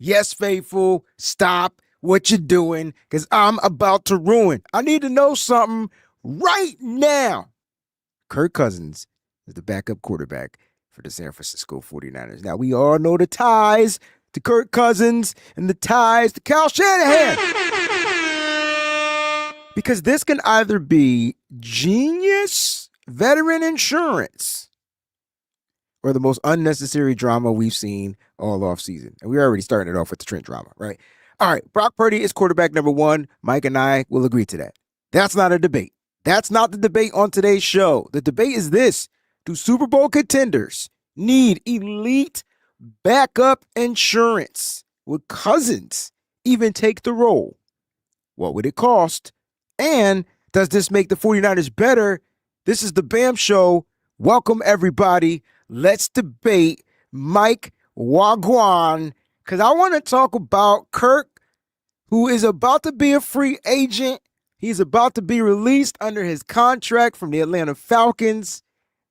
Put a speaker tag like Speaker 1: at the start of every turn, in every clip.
Speaker 1: Yes, faithful, stop what you're doing because I'm about to ruin. I need to know something right now. Kirk Cousins is the backup quarterback for the San Francisco 49ers. Now, we all know the ties to Kirk Cousins and the ties to Kyle Shanahan. Because this can either be genius veteran insurance or the most unnecessary drama we've seen all offseason. And we're already starting it off with the Trent drama, right? All right, Brock Purdy is quarterback number one. Mike and I will agree to that. That's not a debate. That's not the debate on today's show. The debate is this. Do Super Bowl contenders need elite backup insurance? Would Cousins even take the role? What would it cost? And does this make the 49ers better? This is the BAM Show. Welcome, everybody. Let's debate Mike Wagwan, because I want to talk about Kirk, who is about to be a free agent. He's about to be released under his contract from the Atlanta Falcons.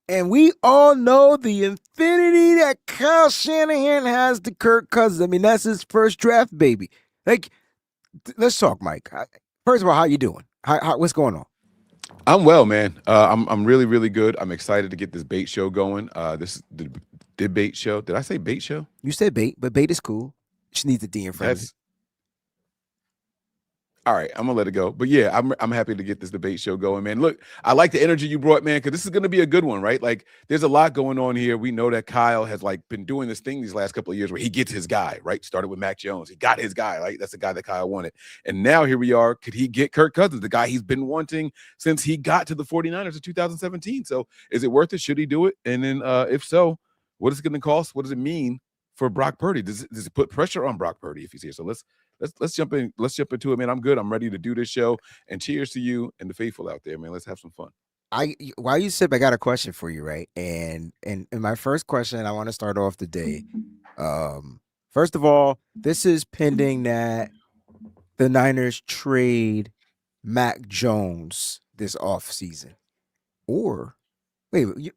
Speaker 1: And we all know the infinity that Kyle Shanahan has to Kirk Cousins. I mean, that's his first draft baby. Like, let's talk, Mike. First of all, how you doing? What's going on?
Speaker 2: I'm well, man. I'm really, really good. I'm excited to get this bait show going. This is the debate show. Did I say bait show?
Speaker 1: You said bait, but bait is cool. Just needs a D in front of it.
Speaker 2: All right, I'm gonna let it go. But yeah, I'm happy to get this debate show going, man. Look, I like the energy you brought, man, because this is gonna be a good one, right? Like, there's a lot going on here. We know that Kyle has been doing this thing these last couple of years where he gets his guy, right? Started with Mac Jones, he got his guy, right? That's the guy that Kyle wanted, and now here we are. Could he get Kirk Cousins, the guy he's been wanting since he got to the 49ers in 2017? So, is it worth it? Should he do it? And then, if so, what is it going to cost? What does it mean for Brock Purdy? Does it put pressure on Brock Purdy if he's here? So let's jump in. Let's jump into it, man. I'm good. I'm ready to do this show. And cheers to you and the faithful out there, man. Let's have some fun.
Speaker 1: While you sip, I got a question for you, right? And my first question, I want to start off the day. First of all, this is pending that the Niners trade Mac Jones this offseason. Or wait a minute.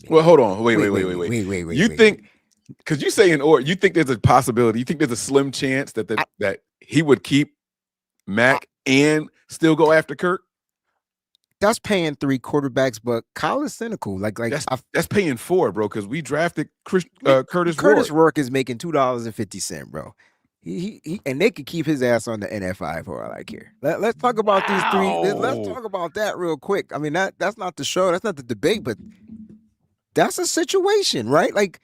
Speaker 2: Well, hold on. Wait. You think? Because you're saying, or you think there's a possibility, you think there's a slim chance that he would keep Mac and still go after Kirk?
Speaker 1: That's paying 3 quarterbacks, but Kyle is cynical. That's
Speaker 2: paying 4, bro. Because we drafted Curtis
Speaker 1: Rourke is making $2.50, bro. He and they could keep his ass on the NFI for all I care. Let's talk about these 3. Let's talk about that real quick. I mean, that's not the show. That's not the debate, but that's a situation, right? Like.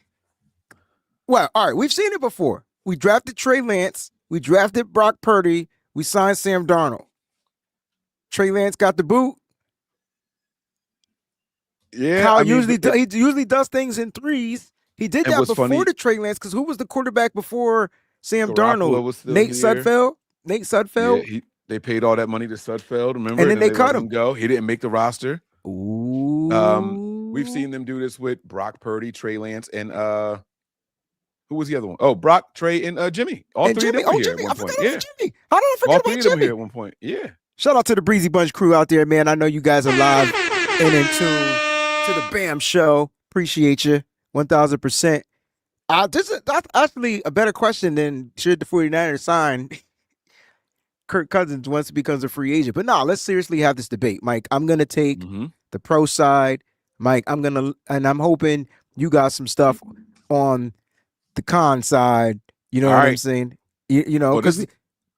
Speaker 1: Well, all right, we've seen it before. We drafted Trey Lance. We drafted Brock Purdy. We signed Sam Darnold. Trey Lance got the boot.
Speaker 2: Yeah,
Speaker 1: Kyle he usually does things in 3s. He did that before the Trey Lance, because who was the quarterback before Sam Darnold? Nate Sudfeld.
Speaker 2: Yeah, they paid all that money to Sudfeld, remember?
Speaker 1: And then they cut him.
Speaker 2: Go. He didn't make the roster.
Speaker 1: Ooh.
Speaker 2: We've seen them do this with Brock Purdy, Trey Lance, and who was the other one? Oh, Brock, Trey, and Jimmy. All 3 of them were here at one point. Yeah.
Speaker 1: Jimmy. How did I forget about Jimmy?
Speaker 2: All 3 of them were here at one point. Yeah.
Speaker 1: Shout out to the Breezy Bunch crew out there, man. I know you guys are live and in tune to the BAM Show. Appreciate you. 1,000%. That's actually a better question than should the 49ers sign Kirk Cousins once he becomes a free agent. But no, let's seriously have this debate. Mike, I'm going to take the pro side. Mike, I'm hoping you got some stuff on the con side, you know what I'm saying? You know, because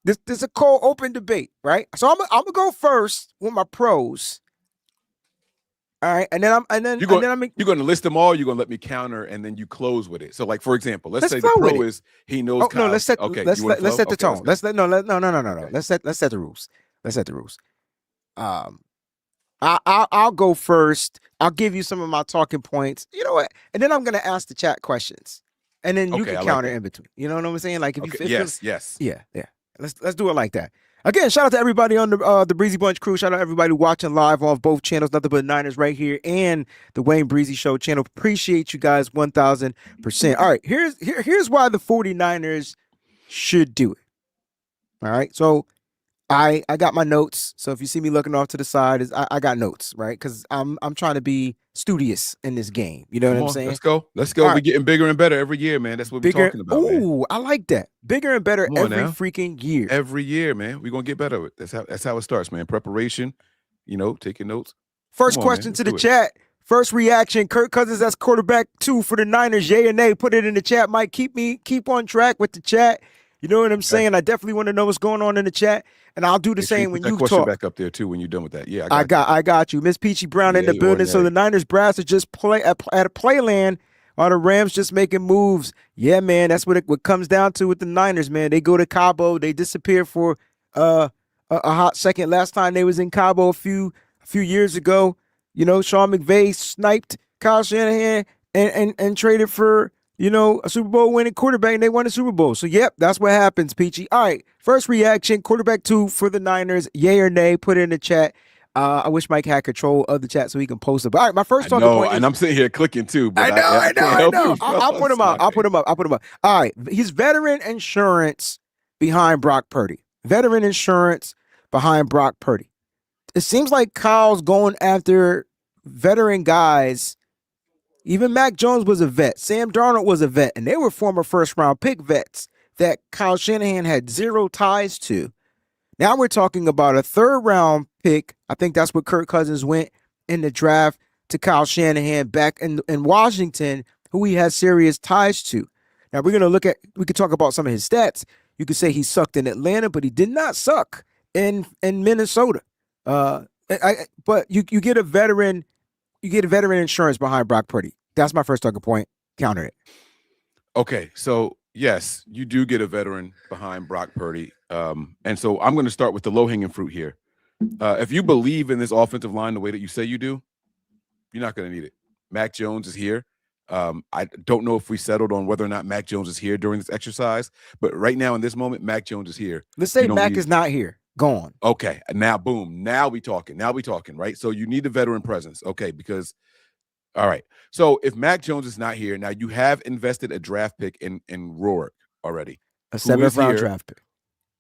Speaker 1: this is a cold open debate, right? So I'm gonna go first with my pros. All right, and then you're
Speaker 2: gonna list them all. You're gonna let me counter, and then you close with it. So, like, for example, let's say the pro is he knows.
Speaker 1: No, let's set the tone. Let's set the rules. Let's set the rules. I'll go first. I'll give you some of my talking points. You know what? And then I'm gonna ask the chat questions. And then you can counter in between. You know what I'm saying? Like, if you
Speaker 2: yes.
Speaker 1: Yeah. Let's do it like that. Again, shout out to everybody on the Breezy Bunch crew. Shout out to everybody watching live on both channels, Nothing But Niners right here, and the WayneBreezie Show channel. Appreciate you guys 1,000%. All right, here's why the 49ers should do it. All right, so I got my notes. So if you see me looking off to the side, I got notes, right? Because I'm trying to be studious in this game. You know what
Speaker 2: Come
Speaker 1: I'm
Speaker 2: on,
Speaker 1: saying?
Speaker 2: let's go. Let's go.
Speaker 1: All
Speaker 2: We're
Speaker 1: right,
Speaker 2: getting bigger and better every year, man. That's what we're
Speaker 1: bigger.
Speaker 2: talking about, man.
Speaker 1: Ooh, I like that. Bigger and better
Speaker 2: Come on
Speaker 1: every
Speaker 2: now.
Speaker 1: freaking year.
Speaker 2: Every year, man. We're gonna get better. That's how it starts, man. Preparation, taking notes.
Speaker 1: First
Speaker 2: Come on, man.
Speaker 1: question
Speaker 2: Let's
Speaker 1: to the
Speaker 2: do it.
Speaker 1: chat. First reaction: Kirk Cousins as quarterback 2 for the Niners. Yay or nay? Put it in the chat. Mike, keep on track with the chat. You know what I'm saying? I definitely want to know what's going on in the chat, and I'll do the
Speaker 2: Make sure you
Speaker 1: same
Speaker 2: put
Speaker 1: when
Speaker 2: that
Speaker 1: you
Speaker 2: question
Speaker 1: talk.
Speaker 2: back up there too when you're done with that. Yeah,
Speaker 1: I got you. Miss Peachy Brown in the
Speaker 2: Yay or
Speaker 1: building. So
Speaker 2: nay.
Speaker 1: the Niners brass are just play at a playland while the Rams just making moves. Yeah, man, that's what comes down to with the Niners, man. They go to Cabo, they disappear for a hot second. Last time they was in Cabo a few years ago, Sean McVay sniped Kyle Shanahan and traded for a Super Bowl winning quarterback, and they won the Super Bowl. So, yep, that's what happens, Peachy. All right, first reaction, quarterback 2 for the Niners, yay or nay, put it in the chat. I wish Mike had control of the chat so he can post it. But all right, my first talking point is...
Speaker 2: and I'm sitting here clicking too, but
Speaker 1: I
Speaker 2: can't help
Speaker 1: know.
Speaker 2: you, bro.
Speaker 1: I'll put him out. I'll put him up. All right, he's veteran insurance behind Brock Purdy. Veteran insurance behind Brock Purdy. It seems like Kyle's going after veteran guys. Even Mac Jones was a vet. Sam Darnold was a vet, and they were former first-round pick vets that Kyle Shanahan had zero ties to. Now we're talking about a third-round pick. I think that's what Kirk Cousins went in the draft to Kyle Shanahan back in Washington, who he has serious ties to. Now we could talk about some of his stats. You could say he sucked in Atlanta, but he did not suck in Minnesota. But you get a veteran. You get a veteran insurance behind Brock Purdy. That's my first talking point. Counter it.
Speaker 2: Okay, so yes, you do get a veteran behind Brock Purdy. And so I'm going to start with the low-hanging fruit here. If you believe in this offensive line the way that you say you do, you're not going to need it. Mac Jones is here. I don't know if we settled on whether or not Mac Jones is here during this exercise, but right now in this moment, Mac Jones is here.
Speaker 1: Let's say Mac is not here. Gone.
Speaker 2: Okay, now boom. Now we talking, right? So you need a veteran presence. Okay, because all right. So if Mac Jones is not here, now you have invested a draft pick in Rourke already.
Speaker 1: A 7th round draft pick.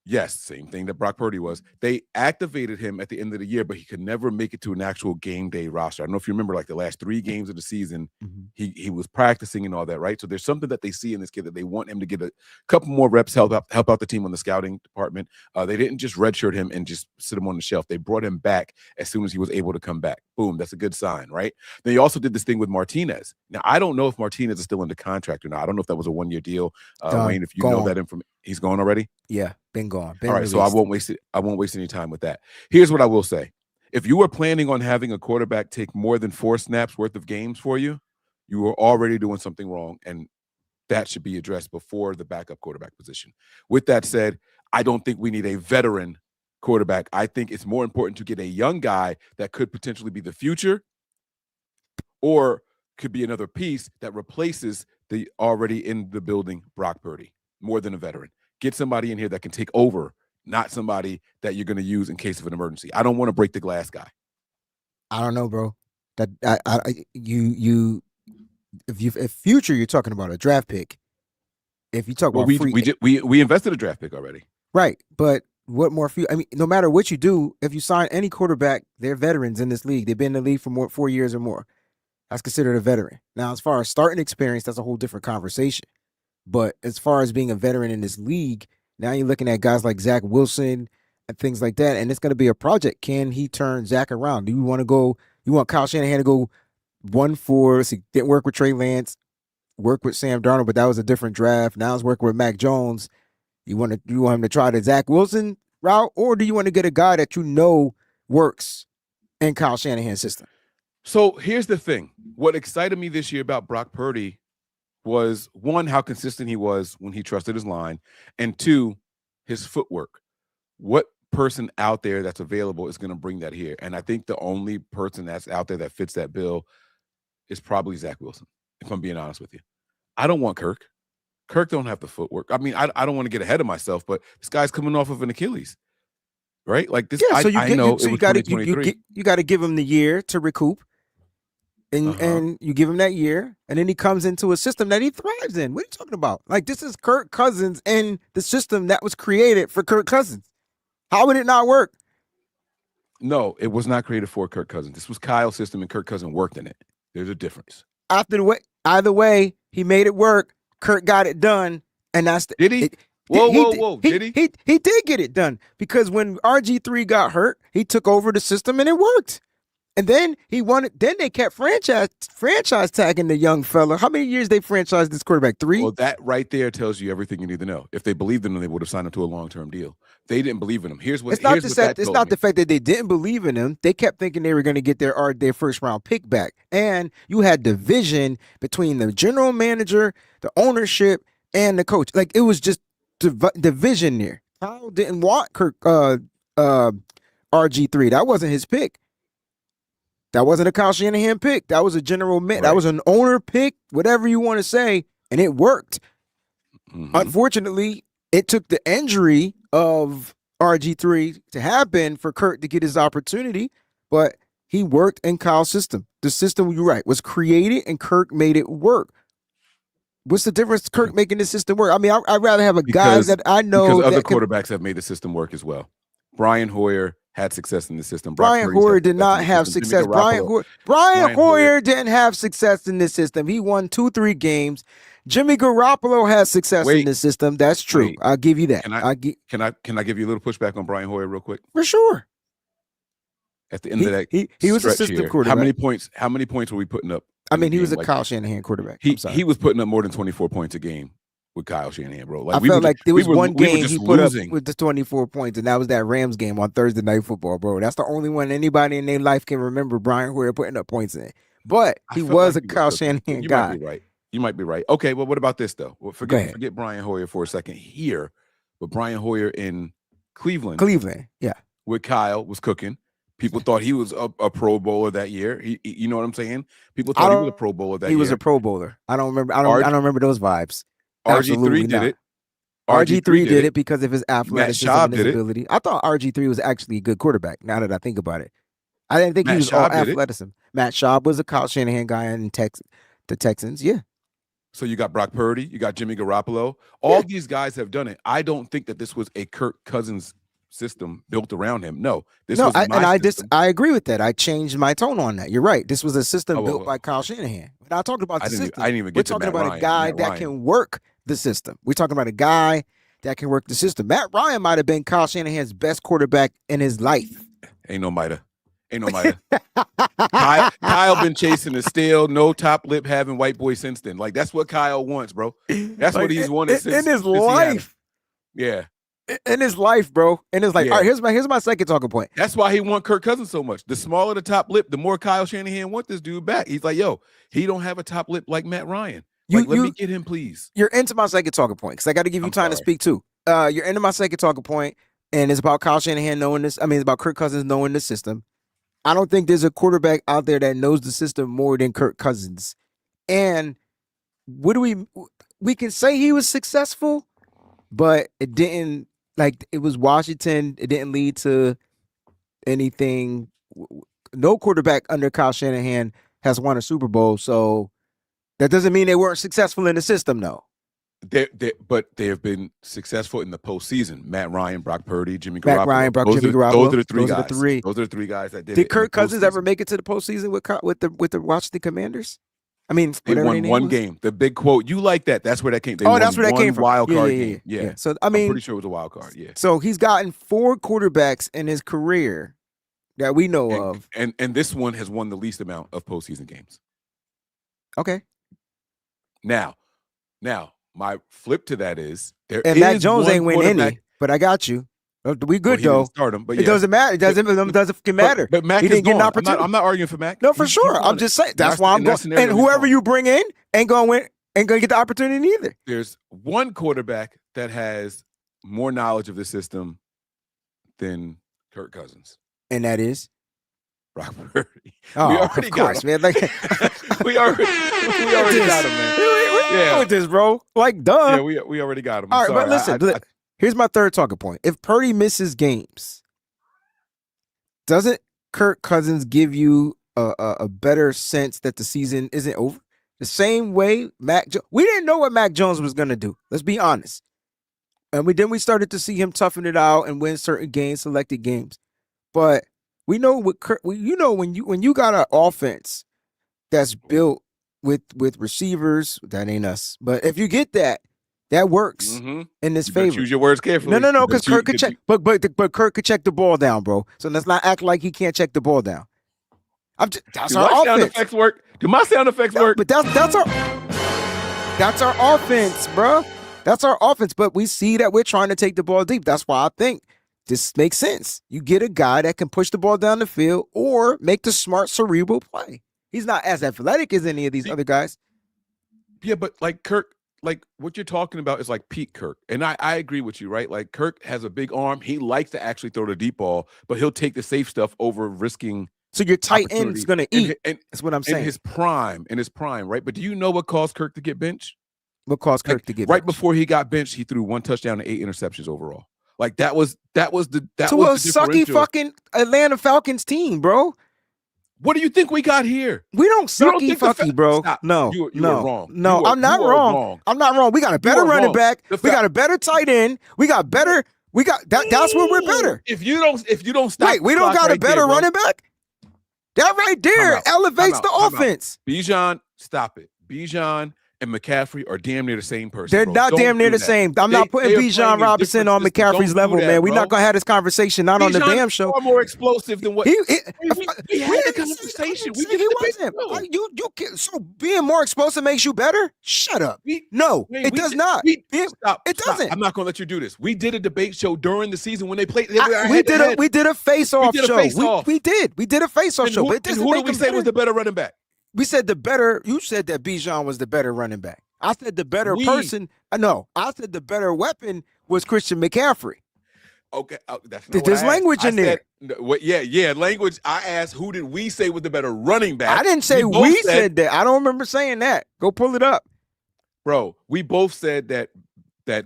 Speaker 2: Yes, same thing that Brock Purdy was. They activated him at the end of the year, but he could never make it to an actual game day roster. I don't know if you remember, like the last 3 games of the season, he was practicing and all that, right? So there's something that they see in this kid that they want him to get a couple more reps, help out the team on the scouting department. They didn't just redshirt him and just sit him on the shelf. They brought him back as soon as he was able to come back. Boom, that's a good sign, right? They also did this thing with Martinez. Now, I don't know if Martinez is still under contract or not. I don't know if that was a 1-year deal. Wayne, if you know that information, he's gone already?
Speaker 1: Yeah, been gone.
Speaker 2: All right, so I won't waste any time with that. Here's what I will say. If you were planning on having a quarterback take more than 4 snaps worth of games for you, you were already doing something wrong, and that should be addressed before the backup quarterback position. With that said, I don't think we need a veteran quarterback. I think it's more important to get a young guy that could potentially be the future or could be another piece that replaces the already in the building Brock Purdy more than a veteran. Get somebody in here that can take over, not somebody that you're going to use in case of an emergency. I don't want to break the glass guy.
Speaker 1: I don't know, bro. That if future you're talking about a draft pick. If you talk about
Speaker 2: we invested a draft pick already,
Speaker 1: right? But what more? I mean, no matter what you do, if you sign any quarterback, they're veterans in this league. They've been in the league for 4 years or more. That's considered a veteran. Now, as far as starting experience, that's a whole different conversation. But as far as being a veteran in this league, now you're looking at guys like Zach Wilson and things like that, and it's going to be a project. Can he turn Zach around? Do you want to go? You want Kyle Shanahan to go 1-4? He didn't work with Trey Lance, work with Sam Darnold, but that was a different draft. Now he's working with Mac Jones. You want him to try the Zach Wilson route, or do you want to get a guy that you know works in Kyle Shanahan's system?
Speaker 2: So here's the thing. What excited me this year about Brock Purdy was, 1, how consistent he was when he trusted his line, and 2, his footwork. What person out there that's available is going to bring that here? And I think the only person that's out there that fits that bill is probably Zach Wilson, if I'm being honest with you. I don't want Kirk. Kirk don't have the footwork. I mean, I don't want to get ahead of myself, but this guy's coming off of an Achilles, right? Like this.
Speaker 1: Yeah, so
Speaker 2: you
Speaker 1: got to give him the year to recoup. And you give him that year, and then he comes into a system that he thrives in. What are you talking about? Like, this is Kirk Cousins and the system that was created for Kirk Cousins. How would it not work?
Speaker 2: No, it was not created for Kirk Cousins. This was Kyle's system, and Kirk Cousins worked in it. There's a difference.
Speaker 1: Either way, he made it work. Kirk got it done, and that's the,
Speaker 2: did he? Whoa! Did he?
Speaker 1: He did get it done because when RG3 got hurt, he took over the system and it worked. And then he wanted. Then they kept franchise tagging the young fella. How many years they franchised this quarterback? 3.
Speaker 2: Well, that right there tells you everything you need to know. If they believed in him, they would have signed him to a long-term deal. They didn't believe in him. It's not
Speaker 1: the fact that they didn't believe in him. They kept thinking they were going to get their first round pick back. And you had division between the general manager, the ownership, and the coach. Like it was just division there. Kyle didn't want Kirk RG3. That wasn't his pick. That wasn't a Kyle Shanahan pick. That was a general man. Right. That was an owner pick, whatever you want to say, and it worked. Mm-hmm. Unfortunately, it took the injury of RG3 to happen for Kirk to get his opportunity, but he worked in Kyle's system. The system, you're right, was created and Kirk made it work. What's the difference? Kirk making the system work. I mean, I'd rather have guy that I know.
Speaker 2: Because other quarterbacks have made the system work as well. Brian Hoyer had success in the system.
Speaker 1: Brian Hoyer did not have success. Brian Hoyer didn't have success in this system. He won 2-3 games. Jimmy Garoppolo has success in this system. That's true. I'll give you that.
Speaker 2: Can I give you a little pushback on Brian Hoyer real quick?
Speaker 1: For sure.
Speaker 2: At the end of that,
Speaker 1: he was a system quarterback.
Speaker 2: How many points were we putting up?
Speaker 1: I mean, he was a Kyle Shanahan quarterback.
Speaker 2: He was putting up more than 24 points a game with Kyle Shanahan, bro.
Speaker 1: Like, I felt like there was one game he put up with the 24 points, and that was that Rams game on Thursday Night Football, bro. That's the only one anybody in their life can remember Brian Hoyer putting up points in. But he was a Kyle Shanahan guy.
Speaker 2: You might be right. You might be right. Okay, well, what about this, though? Well, forget Brian Hoyer for a second here, but Brian Hoyer in Cleveland,
Speaker 1: yeah,
Speaker 2: with Kyle was cooking. People thought he was a Pro Bowler that year. You know what I'm saying? People thought he was a Pro Bowler that year.
Speaker 1: He was a Pro Bowler. I don't remember. I don't remember those vibes.
Speaker 2: RG3 did it.
Speaker 1: RG3 did it because of his athleticism and his ability. I thought RG3 was actually a good quarterback. Now that I think about it, I didn't think he was all athleticism. Matt Schaub was a Kyle Shanahan guy in the Texans. Yeah.
Speaker 2: So you got Brock Purdy, you got Jimmy Garoppolo. All these guys have done it. I don't think that this was a Kirk Cousins system built around him. No,
Speaker 1: I agree with that. I changed my tone on that. You're right. This was a system built by Kyle Shanahan. When I talked about the system,
Speaker 2: I didn't even get to Matt Ryan.
Speaker 1: We're talking about a guy that can work the system. We're talking about a guy that can work the system. Matt Ryan might have been Kyle Shanahan's best quarterback in his life.
Speaker 2: Ain't no miter. Kyle been chasing the steal, no top lip having white boy since then. Like that's what Kyle wants, bro. That's what he's wanted
Speaker 1: in his life.
Speaker 2: Yeah.
Speaker 1: In his life, bro. And it's like, all right, here's my second talking point.
Speaker 2: That's why he want Kirk Cousins so much. The smaller the top lip, the more Kyle Shanahan want this dude back. He's like, yo, he don't have a top lip like Matt Ryan. Let me get him, please.
Speaker 1: You're into my second talking point because I got to give you time to speak too. You're into my second talking point, and it's about Kyle Shanahan knowing this. I mean, it's about Kirk Cousins knowing the system. I don't think there's a quarterback out there that knows the system more than Kirk Cousins. And what do we can say he was successful, but it didn't. Like it was Washington. It didn't lead to anything. No quarterback under Kyle Shanahan has won a Super Bowl. So that doesn't mean they weren't successful in the system, though.
Speaker 2: But they have been successful in the postseason. Matt Ryan, Brock Purdy, Jimmy Garoppolo. Those are the three guys. Those are the three guys that did it.
Speaker 1: Did Kirk Cousins ever make it to the postseason with the Washington Commanders? I mean,
Speaker 2: they won one game. The big quote. You like that? That's where that came.
Speaker 1: That's where that came from.
Speaker 2: Wild card game. Yeah.
Speaker 1: So I mean,
Speaker 2: I'm pretty sure it was a wild card. Yeah.
Speaker 1: So he's gotten 4 quarterbacks in his career that we know of,
Speaker 2: and this one has won the least amount of postseason games.
Speaker 1: Okay.
Speaker 2: Now, my flip to that is
Speaker 1: Mac Jones ain't win any, but I got you. We good though.
Speaker 2: Start him, but
Speaker 1: it doesn't matter. It doesn't matter.
Speaker 2: But Mac didn't get an opportunity. I'm not arguing for Mac.
Speaker 1: No, for sure. I'm just saying that's why I'm going. And whoever you bring in ain't gonna get the opportunity either.
Speaker 2: There's one quarterback that has more knowledge of the system than Kirk Cousins,
Speaker 1: and that is
Speaker 2: Brock Purdy.
Speaker 1: Oh, of course, man. Like
Speaker 2: we already got him, man.
Speaker 1: Yeah, with this, bro. Like, duh.
Speaker 2: Yeah, we already got him.
Speaker 1: All right, but listen. Here's my third talking point. If Purdy misses games, doesn't Kirk Cousins give you a better sense that the season isn't over? The same way we didn't know what Mac Jones was going to do. Let's be honest. And we started to see him toughen it out and win certain games, selected games. But we know what Kirk, you know when you got an offense that's built with receivers, that ain't us. But if you get that, that works in this favor.
Speaker 2: Choose your words carefully.
Speaker 1: No, because Kirk could check, but Kirk could check the ball down, bro. So let's not act like he can't check the ball down. That's our offense.
Speaker 2: Sound effects work? Do my sound effects work?
Speaker 1: But that's our offense, bro. That's our offense. But we see that we're trying to take the ball deep. That's why I think this makes sense. You get a guy that can push the ball down the field or make the smart cerebral play. He's not as athletic as any of these other guys.
Speaker 2: Yeah, but like Kirk, like what you're talking about is like peak Kirk. And I agree with you, right? Like Kirk has a big arm. He likes to actually throw the deep ball, but he'll take the safe stuff over risking.
Speaker 1: So your tight end's going to eat. That's what I'm saying.
Speaker 2: In his prime, right? But do you know what caused Kirk to get benched?
Speaker 1: What caused Kirk to get
Speaker 2: right
Speaker 1: benched?
Speaker 2: Before he got benched, he threw 1 touchdown and 8 interceptions overall. Like that was the
Speaker 1: sucky fucking Atlanta Falcons team, bro.
Speaker 2: What do you think we got here?
Speaker 1: We don't sucky fucky, bro.
Speaker 2: Stop.
Speaker 1: No,
Speaker 2: you were wrong.
Speaker 1: No, I'm not wrong. I'm not wrong. We got a better running back. We got a better tight end. We got better. We got that. That's where we're better.
Speaker 2: If you don't stop,
Speaker 1: wait, we don't got a better running back. That right there elevates the offense.
Speaker 2: Bijan, stop it. Bijan and McCaffrey are damn near the same person.
Speaker 1: They're not damn near the same. I'm not putting Bijan Robinson on McCaffrey's level, man. We're not gonna have this conversation not on the damn show.
Speaker 2: Far more explosive than what
Speaker 1: we
Speaker 2: had a conversation.
Speaker 1: He wasn't. So being more explosive makes you better? Shut up. No, it does not. It doesn't.
Speaker 2: I'm not gonna let you do this. We did a debate show during the season when they played.
Speaker 1: We did a face-off show. We did a face-off show.
Speaker 2: And who did we say was the better running back?
Speaker 1: We said the better. You said that Bijan was the better running back. I said the better person. No, I said the better weapon was Christian McCaffrey.
Speaker 2: Okay, that's not
Speaker 1: there's language in there.
Speaker 2: Yeah, language. I asked, who did we say was the better running back?
Speaker 1: I didn't say we said that. I don't remember saying that. Go pull it up,
Speaker 2: bro. We both said that.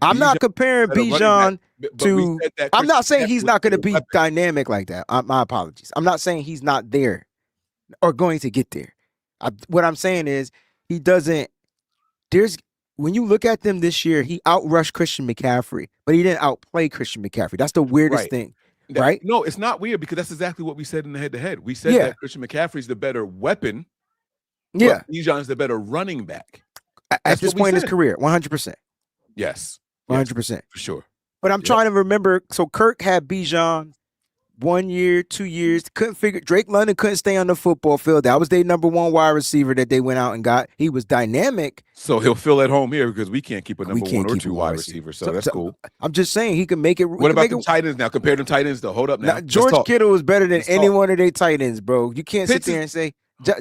Speaker 1: I'm not comparing Bijan to. I'm not saying he's not going to be dynamic like that. My apologies. I'm not saying he's not there or going to get there. What I'm saying is he doesn't. When you look at them this year, he outrushed Christian McCaffrey, but he didn't outplay Christian McCaffrey. That's the weirdest thing, right?
Speaker 2: No, it's not weird because that's exactly what we said in the head-to-head. We said that Christian McCaffrey's the better weapon. Yeah, Bijan's the better running back
Speaker 1: at this point in his career. 100%.
Speaker 2: Yes,
Speaker 1: 100%
Speaker 2: for sure.
Speaker 1: But I'm trying to remember. So Kirk had Bijan 1 year, 2 years. Couldn't figure. Drake London couldn't stay on the football field. That was their number one wide receiver that they went out and got. He was dynamic.
Speaker 2: So he'll feel at home here because we can't keep a number 1 or 2 wide receiver. So that's cool.
Speaker 1: I'm just saying he can make it.
Speaker 2: What about the tight ends now? Compare them tight ends though. Hold up now.
Speaker 1: George Kittle is better than any one of their tight ends, bro. You can't sit there and say Zach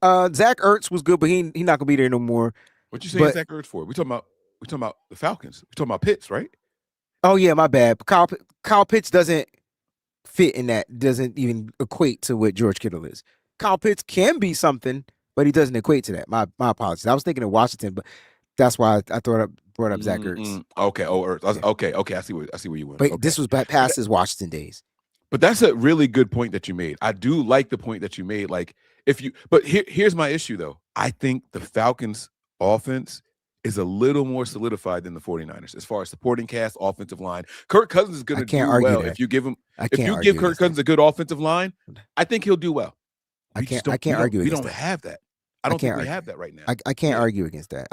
Speaker 1: Ertz was good, but he not gonna be there no more.
Speaker 2: What you saying Zach Ertz for? We talking about the Falcons. We talking about Pitts, right?
Speaker 1: Oh yeah, my bad. Kyle Pitts doesn't fit in that, doesn't even equate to what George Kittle is. Kyle Pitts can be something, but he doesn't equate to that. My apologies. I was thinking of Washington, but that's why I brought up Zach Ertz.
Speaker 2: Okay. Oh, Ertz. Okay. I see where you went.
Speaker 1: But this was past his Washington days.
Speaker 2: But that's a really good point that you made. I do like the point that you made. Like but here's my issue though. I think the Falcons offense is a little more solidified than the 49ers as far as supporting cast, offensive line. Kirk Cousins is going to do well if you give him. If you give Kirk Cousins a good offensive line, I think he'll do well.
Speaker 1: I can't argue.
Speaker 2: We don't have that. I don't think we have that right now.
Speaker 1: I can't argue against that.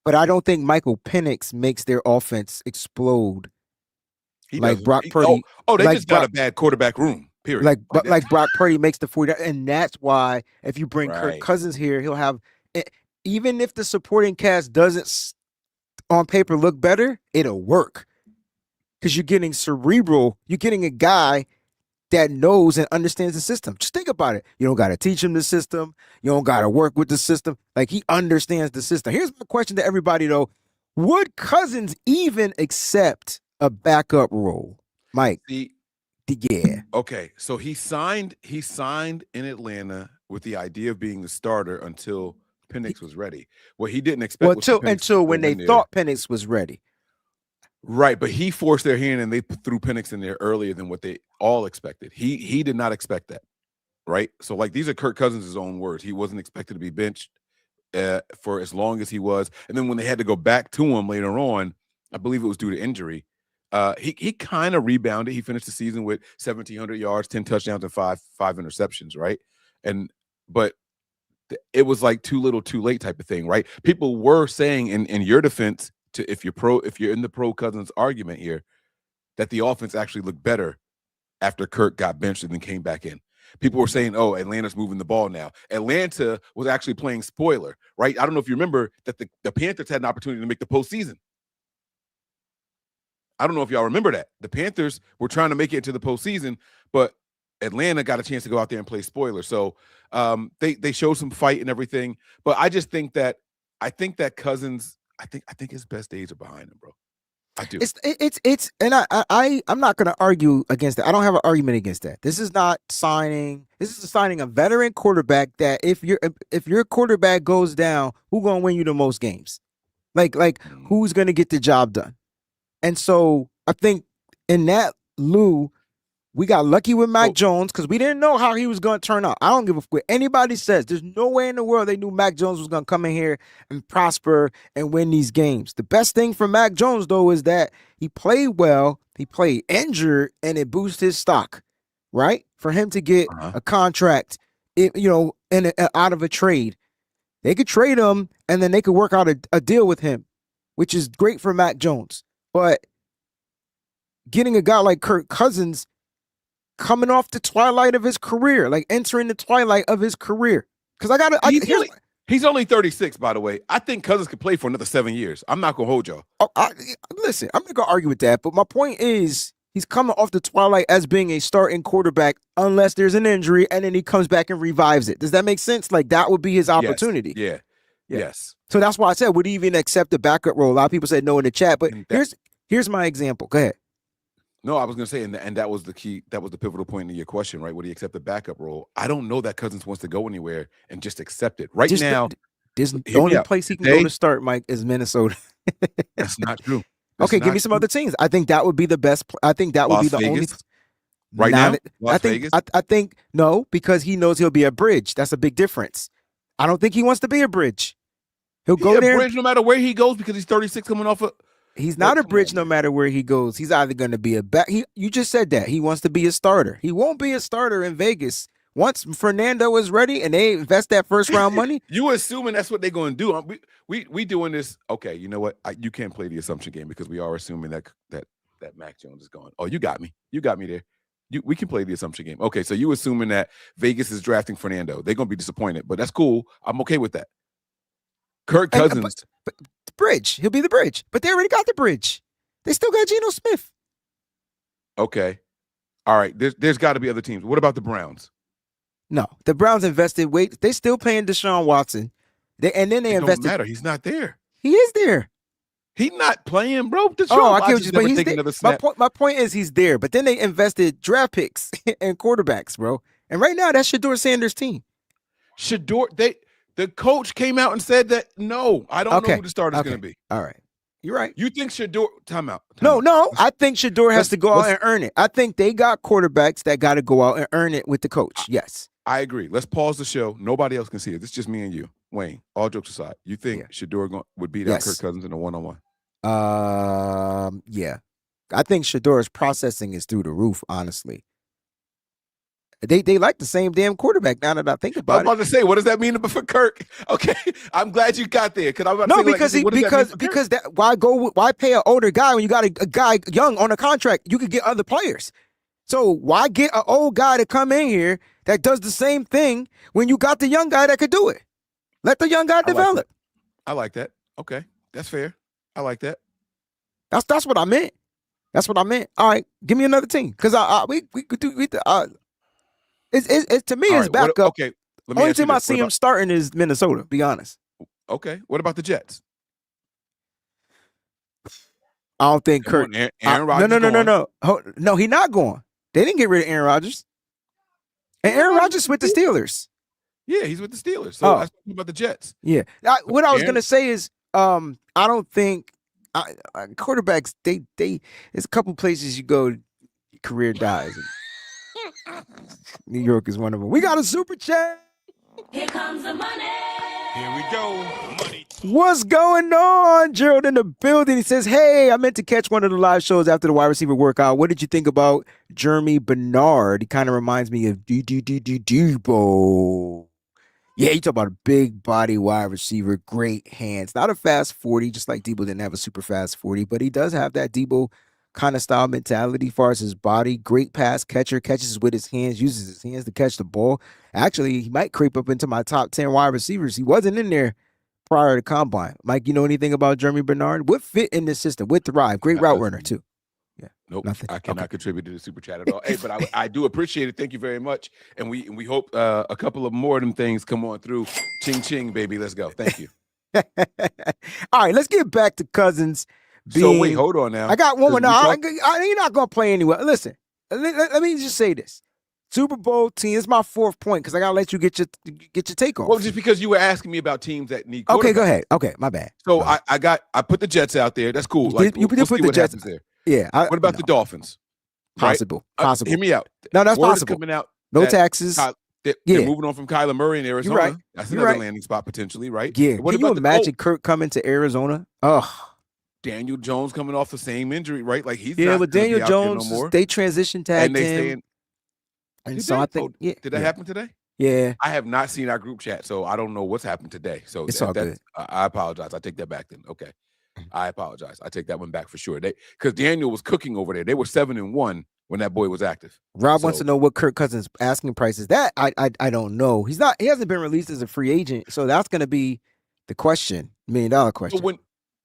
Speaker 1: But I don't think Michael Penix makes their offense explode like Brock Purdy.
Speaker 2: They just got a bad quarterback room. Period.
Speaker 1: Like Brock Purdy makes the 49ers, and that's why if you bring Kirk Cousins here, he'll have. Even if the supporting cast doesn't on paper look better, it'll work. Because you're getting cerebral. You're getting a guy that knows and understands the system. Just think about it. You don't got to teach him the system. You don't got to work with the system. Like, he understands the system. Here's my question to everybody, though. Would Cousins even accept a backup role? Mike. Yeah.
Speaker 2: Okay. So he signed in Atlanta with the idea of being the starter until Penix was ready. Well, he didn't expect
Speaker 1: until when they thought Penix was ready.
Speaker 2: Right, but he forced their hand and they threw Penix in there earlier than what they all expected. He did not expect that. Right? So like these are Kirk Cousins' own words. He wasn't expected to be benched for as long as he was. And then when they had to go back to him later on, I believe it was due to injury. He kind of rebounded. He finished the season with 1,700 yards, 10 touchdowns, and five interceptions, right? But it was like too little, too late type of thing, right? People were saying in your defense, if you're in the pro Cousins argument here, that the offense actually looked better after Kirk got benched and then came back in. People were saying, oh, Atlanta's moving the ball now. Atlanta was actually playing spoiler, right? I don't know if you remember that the Panthers had an opportunity to make the postseason. I don't know if y'all remember that. The Panthers were trying to make it into the postseason, but Atlanta got a chance to go out there and play spoiler. So they showed some fight and everything. But I just think that Cousins, I think his best days are behind him, bro. I do.
Speaker 1: And I'm not going to argue against that. I don't have an argument against that. This is not signing. This is signing a veteran quarterback that if your quarterback goes down, who's going to win you the most games? Like who's going to get the job done? And so I think in that lieu, we got lucky with Mac Jones because we didn't know how he was going to turn out. I don't give a fuck what anybody says. There's no way in the world they knew Mac Jones was going to come in here and prosper and win these games. The best thing for Mac Jones, though, is that he played well, he played injured, and it boosted his stock, right? For him to get a contract, out of a trade. They could trade him, and then they could work out a deal with him, which is great for Mac Jones. But getting a guy like Kirk Cousins coming off the twilight of his career, like entering the twilight of his career. Because
Speaker 2: he's only 36, by the way. I think Cousins could play for another 7 years. I'm not going to hold y'all.
Speaker 1: Listen, I'm not going to argue with that. But my point is he's coming off the twilight as being a starting quarterback unless there's an injury and then he comes back and revives it. Does that make sense? Like that would be his opportunity.
Speaker 2: Yes. Yeah. Yes.
Speaker 1: So that's why I said, would he even accept the backup role? A lot of people said no in the chat. But here's my example. Go ahead.
Speaker 2: No, I was going to say, and that was the key. That was the pivotal point in your question, right? Would he accept the backup role? I don't know that Cousins wants to go anywhere and just accept it.
Speaker 1: The only place he can go to start, Mike, is Minnesota.
Speaker 2: That's not true.
Speaker 1: Okay, give me some other teams. I think that would be the best. I think that would be the only.
Speaker 2: Right now, Las Vegas?
Speaker 1: I think no, because he knows he'll be a bridge. That's a big difference. I don't think he wants to be a bridge. He'll go there.
Speaker 2: Bridge no matter where he goes because he's 36 coming off a.
Speaker 1: He's not a bridge no matter where he goes. He's either going to be a back. You just said that. He wants to be a starter. He won't be a starter in Vegas. Once Fernando is ready and they invest that first round money.
Speaker 2: You assuming that's what they're going to do. We doing this. Okay, you know what? You can't play the assumption game because we are assuming that Mac Jones is gone. Oh, you got me. You got me there. We can play the assumption game. Okay, so you assuming that Vegas is drafting Fernando. They're going to be disappointed, but that's cool. I'm okay with that. Kirk Cousins.
Speaker 1: But the bridge. He'll be the bridge. But they already got the bridge. They still got Geno Smith.
Speaker 2: Okay. All right. There's got to be other teams. What about the Browns?
Speaker 1: No. The Browns invested. Wait, they still paying Deshaun Watson. They invested.
Speaker 2: Don't matter. He's not there.
Speaker 1: He is there.
Speaker 2: He's not playing, bro.
Speaker 1: I can't just. But he's there. My point is he's there. But then they invested draft picks and quarterbacks, bro. And right now that's Shedeur Sanders' team.
Speaker 2: The coach came out and said that, no, I don't know who the starter's going to be.
Speaker 1: All right. You're right.
Speaker 2: You think Shedeur – time out.
Speaker 1: No. I think Shedeur has to go out and earn it. I think they got quarterbacks that got to go out and earn it with the coach. Yes.
Speaker 2: I agree. Let's pause the show. Nobody else can see it. This is just me and you. Wayne, all jokes aside, you think Shedeur would beat out Kirk Cousins in a one-on-one?
Speaker 1: Yeah. I think Shedeur's processing is through the roof, honestly. They like the same damn quarterback now that I think about it.
Speaker 2: I'm about to say, what does that mean for Kirk? Okay, I'm glad you got there because I'm about to say,
Speaker 1: why pay an older guy when you got a guy young on a contract? You could get other players. So why get an old guy to come in here that does the same thing when you got the young guy that could do it? Let the young guy develop.
Speaker 2: I like that. Okay, that's fair. I like that.
Speaker 1: That's what I meant. That's what I meant. All right, give me another team because we could do. It's to me, it's backup.
Speaker 2: Okay.
Speaker 1: Only team I see him starting is Minnesota, be honest.
Speaker 2: Okay. What about the Jets?
Speaker 1: I don't think Kirk.
Speaker 2: Aaron Rodgers.
Speaker 1: No, he's not going. They didn't get rid of Aaron Rodgers. And Aaron Rodgers with the Steelers.
Speaker 2: Yeah, he's with the Steelers. So that's about the Jets.
Speaker 1: Yeah. What I was going to say is I don't think quarterbacks, they there's a couple places you go, your career dies. New York is one of them. We got a super chat.
Speaker 3: Here comes the money.
Speaker 4: Here we go. Money
Speaker 1: What's going on? Gerald in the building. He says, hey, I meant to catch one of the live shows after the wide receiver workout. What did you think about Jeremy Bernard? He kind of reminds me of Debo. Yeah, you talk about a big body wide receiver, great hands. Not a fast 40, just like Debo didn't have a super fast 40, but he does have that Debo kind of style mentality as far as his body. Great pass catcher, catches with his hands, uses his hands to catch the ball. Actually, he might creep up into my top 10 wide receivers. He wasn't in there prior to combine. Mike, you know anything about Jeremy Bernard? What fit in this system? Would thrive. Great route runner, too. Yeah.
Speaker 2: Nope,
Speaker 1: nothing.
Speaker 2: I cannot contribute to the super chat at all. Hey, but I do appreciate it. Thank you very much. And we hope a couple of more of them things come on through. Ching ching, baby. Let's go. Thank you.
Speaker 1: All right, let's get back to Cousins.
Speaker 2: So wait, hold on now.
Speaker 1: I got one more. Now, you're not going to play anywhere. Listen, let me just say this. Super Bowl team is my fourth point because I got to let you get your take off.
Speaker 2: Well, just because you were asking me about teams that need
Speaker 1: Okay, go ahead. Okay, my bad.
Speaker 2: So I put the Jets out there. That's cool.
Speaker 1: You put the Jets
Speaker 2: there.
Speaker 1: Yeah.
Speaker 2: What about the Dolphins?
Speaker 1: Possible. Possible.
Speaker 2: Hear me out.
Speaker 1: No, that's
Speaker 2: Word
Speaker 1: possible.
Speaker 2: Coming out.
Speaker 1: No taxes.
Speaker 2: They're moving on from Kyler Murray in Arizona.
Speaker 1: You're right.
Speaker 2: That's another landing spot potentially, right?
Speaker 1: Yeah. Can you imagine Kirk coming to Arizona? Oh.
Speaker 2: Daniel Jones coming off the same injury, right? Like he's
Speaker 1: but Daniel Jones,
Speaker 2: no more.
Speaker 1: They transition tagged him.
Speaker 2: Saying,
Speaker 1: and so I think,
Speaker 2: did that happen today?
Speaker 1: Yeah.
Speaker 2: I have not seen our group chat, so I don't know what's happened today. So
Speaker 1: it's all good.
Speaker 2: I apologize. I take that back then. Okay. I apologize. I take that one back for sure. Because Daniel was cooking over there. They were 7-1 when that boy was active.
Speaker 1: Rob wants to know what Kirk Cousins' asking price is. That I don't know. He hasn't been released as a free agent, so that's going to be the question, $1 million question.
Speaker 2: So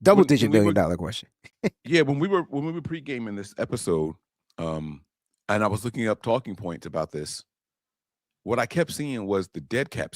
Speaker 1: Double-digit $1 million question.
Speaker 2: Yeah, when we were pre-gaming this episode, and I was looking up talking points about this, what I kept seeing was the dead cap.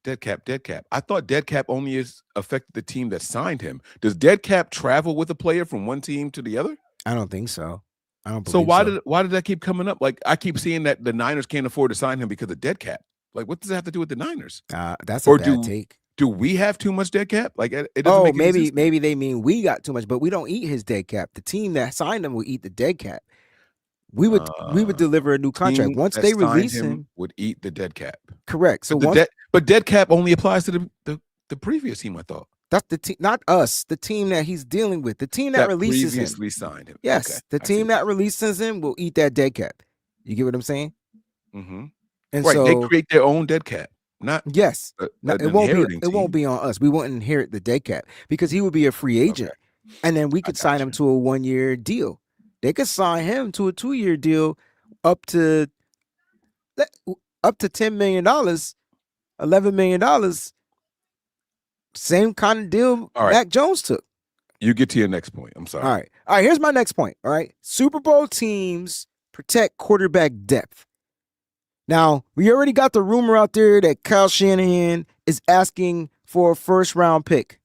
Speaker 2: I thought dead cap only affected the team that signed him. Does dead cap travel with a player from one team to the other?
Speaker 1: I don't think so. I don't.
Speaker 2: So why did that keep coming up? Like I keep seeing that the Niners can't afford to sign him because of dead cap. Like what does that have to do with the Niners?
Speaker 1: That's a bad take.
Speaker 2: Do we have too much dead cap? Like it doesn't make any sense.
Speaker 1: Maybe they mean we got too much, but we don't eat his dead cap. The team that signed him will eat the dead cap. We would deliver a new contract once they release him.
Speaker 2: Would eat the dead cap.
Speaker 1: Correct. So
Speaker 2: but dead cap only applies to the previous team. I thought
Speaker 1: that's the team, not us. The team that he's dealing with, the team that releases
Speaker 2: previously
Speaker 1: him,
Speaker 2: signed him.
Speaker 1: Yes,
Speaker 2: okay,
Speaker 1: the team that releases him will eat that dead cap. You get what I'm saying?
Speaker 2: Mm-hmm.
Speaker 1: And
Speaker 2: right,
Speaker 1: so
Speaker 2: they create their own dead cap.
Speaker 1: It won't be on us. We won't inherit the dead cap because he would be a free agent, and then we could sign him to a 1-year deal. They could sign him to a 2-year deal up to $10 million, $11 million. Same kind of deal Mac Jones took.
Speaker 2: You get to your next point. I'm sorry.
Speaker 1: All right. Here's my next point. All right. Super Bowl teams protect quarterback depth. Now, we already got the rumor out there that Kyle Shanahan is asking for a first-round pick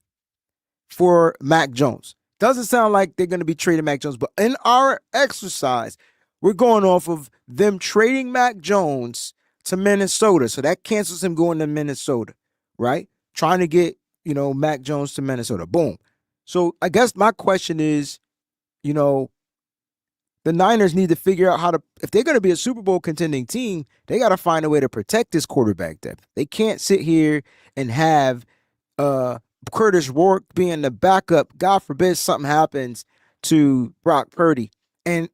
Speaker 1: for Mac Jones. Doesn't sound like they're going to be trading Mac Jones, but in our exercise, we're going off of them trading Mac Jones to Minnesota. So that cancels him going to Minnesota, right? Trying to get, Mac Jones to Minnesota. Boom. So I guess my question is, the Niners need to figure out if they're going to be a Super Bowl contending team, they got to find a way to protect this quarterback depth. They can't sit here and have Curtis Rourke being the backup. God forbid something happens to Brock Purdy. And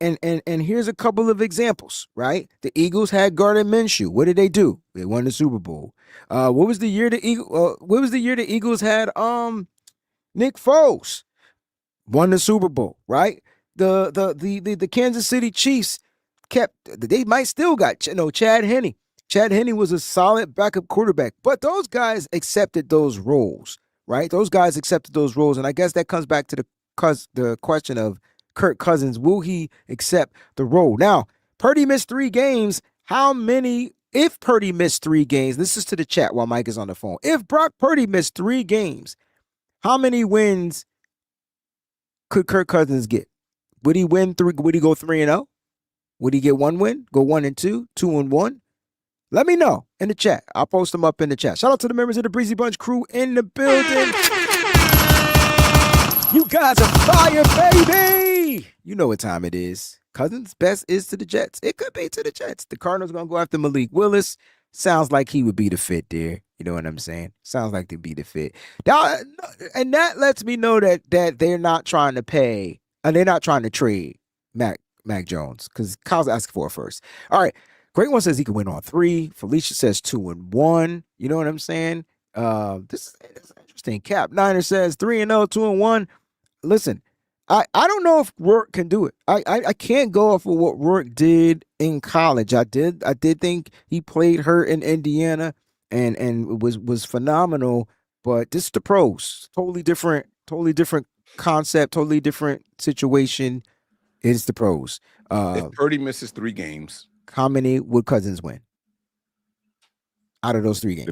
Speaker 1: here's a couple of examples, right? The Eagles had Gardner Minshew. What did they do? They won the Super Bowl. What was the year the Eagles had Nick Foles? Won the Super Bowl, right? The Kansas City Chiefs they might still got Chad Henne. Chad Henne was a solid backup quarterback, but those guys accepted those roles, right? Those guys accepted those roles, and I guess that comes back to the question of Kirk Cousins. Will he accept the role? Now, Purdy missed 3 games. If Purdy missed 3 games, this is to the chat while Mike is on the phone. If Brock Purdy missed 3 games, how many wins could Kirk Cousins get? Would he win 3? Would he go 3-0? Would he get 1 win? Go 1-2, 2-1? Let me know in the chat. I'll post them up in the chat. Shout out to the members of the Breezy Bunch crew in the building. You guys are fire, baby. You know what time it is. Cousins' best is to the Jets. It could be to the Jets. The Cardinals going to go after Malik Willis. Sounds like he would be the fit there. You know what I'm saying? Sounds like to be the fit. Now, and that lets me know that they're not trying to pay, and they're not trying to trade Mac Jones, because Kyle's asking for it first. All right. Great One says he can win on 3. Felicia says 2-1. You know what I'm saying? This is interesting. Cap Niner says 3-0, 2-1. Listen, I don't know if Rourke can do it. I can't go off of what Rourke did in college. I did think he played hurt in Indiana and was phenomenal. But this is the pros. Totally different concept, totally different situation. It's the pros.
Speaker 2: If Purdy misses 3 games,
Speaker 1: how many would Cousins win out of those 3 games?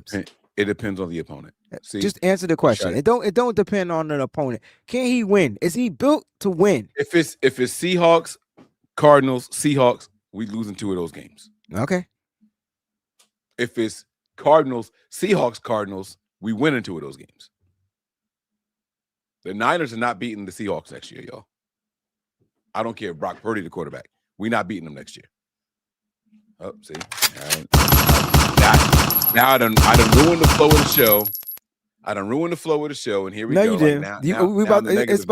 Speaker 2: It depends on the opponent. See,
Speaker 1: just answer the question. It don't depend on an opponent. Can he win? Is he built to win?
Speaker 2: If it's Seahawks, Cardinals, Seahawks, we losing 2 of those games.
Speaker 1: Okay.
Speaker 2: If it's Cardinals, Seahawks, Cardinals, we win in 2 of those games. The Niners are not beating the Seahawks next year, y'all. I don't care if Brock Purdy the quarterback. We're not beating them next year. Oh, see. All right. Now I done ruined the flow of the show. And here we go.
Speaker 1: No, you didn't.
Speaker 2: Like
Speaker 1: It's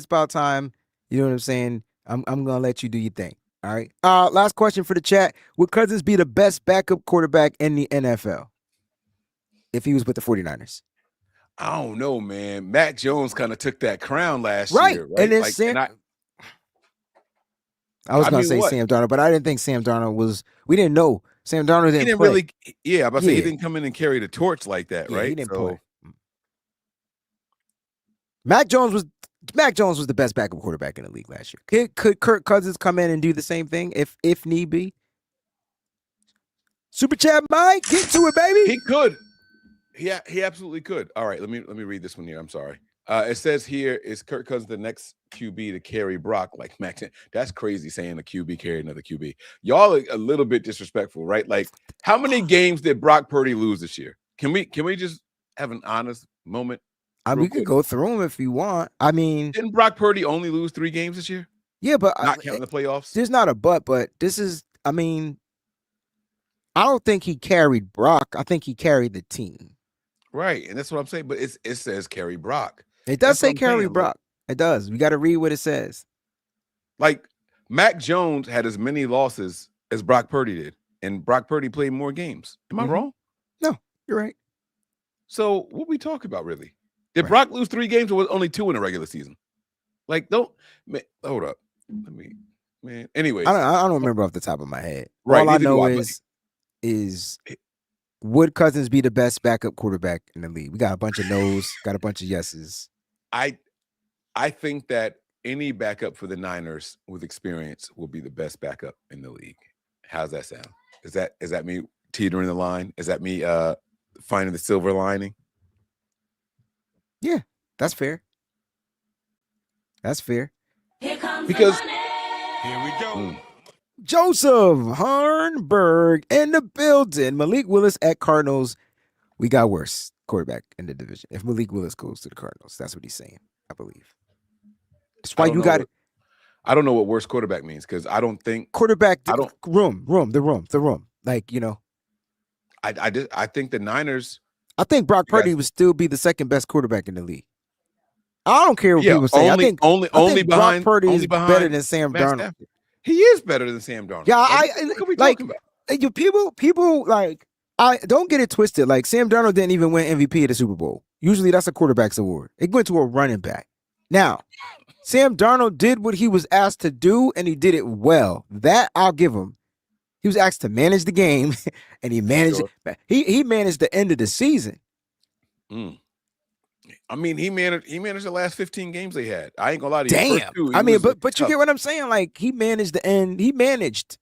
Speaker 1: about time. You know what I'm saying? I'm gonna let you do your thing. All right. Last question for the chat. Would Cousins be the best backup quarterback in the NFL if he was with the 49ers?
Speaker 2: I don't know, man. Mac Jones kind of took that crown last year, right?
Speaker 1: And then I was going to say Sam Darnold, but I didn't think Sam Darnold was. We didn't know Sam Darnold didn't play.
Speaker 2: Really. Yeah, I'm about to say he didn't come in and carry the torch like that, right?
Speaker 1: He didn't play. Mac Jones was the best backup quarterback in the league last year. Could Kirk Cousins come in and do the same thing if need be? Super chat, Mike, get to it, baby.
Speaker 2: He could. Yeah, he absolutely could. All right, let me read this one here. I'm sorry. It says here, is Kirk Cousins the next QB to carry Brock like Mac? That's crazy saying a QB carried another QB. Y'all are a little bit disrespectful, right? Like, how many games did Brock Purdy lose this year? Can we just have an honest moment?
Speaker 1: We could go through them if you want. I mean,
Speaker 2: didn't Brock Purdy only lose 3 games this year?
Speaker 1: Yeah, but
Speaker 2: not counting the playoffs.
Speaker 1: There's not a but this is. I mean, I don't think he carried Brock. I think he carried the team.
Speaker 2: Right, and that's what I'm saying. But it says carry Brock.
Speaker 1: It does say carry Brock. It does. We got to read what it says.
Speaker 2: Like, Mac Jones had as many losses as Brock Purdy did, and Brock Purdy played more games. Am I wrong?
Speaker 1: No, you're right.
Speaker 2: So what we talking about, really? Did Brock lose 3 games, or was only 2 in the regular season? Like, hold up. Anyways,
Speaker 1: I don't remember off the top of my head.
Speaker 2: Right.
Speaker 1: All I know is would Cousins be the best backup quarterback in the league? We got a bunch of no's, got a bunch of yeses.
Speaker 2: I think that any backup for the Niners with experience will be the best backup in the league. How's that sound? Is that me teetering the line? Is that me finding the silver lining?
Speaker 1: Yeah, that's fair. That's fair.
Speaker 3: Here comes
Speaker 2: because
Speaker 3: here we go.
Speaker 1: Joseph Harnberg in the building. Malik Willis at Cardinals. We got worse quarterback in the division. If Malik Willis goes to the Cardinals, that's what he's saying, I believe. That's why you got it.
Speaker 2: I don't know what worst quarterback means, because I don't think
Speaker 1: quarterback. The room. Like, you know,
Speaker 2: I think the Niners.
Speaker 1: I think Brock Purdy would still be the second best quarterback in the league. I don't care what people say. I think Brock Purdy is better than Sam Darnold.
Speaker 2: Stafford. He is better than Sam Darnold.
Speaker 1: Yeah,
Speaker 2: what are we talking about?
Speaker 1: People like, I don't get it twisted. Like, Sam Darnold didn't even win MVP at the Super Bowl. Usually that's a quarterback's award. It went to a running back. Now, Sam Darnold did what he was asked to do, and he did it well. That I'll give him. He was asked to manage the game, and he managed it. He managed the end of the season.
Speaker 2: I mean, he managed the last 15 games they had. I ain't gonna lie to you.
Speaker 1: Damn. I mean, but you get what I'm saying? Like, he managed the end. He managed.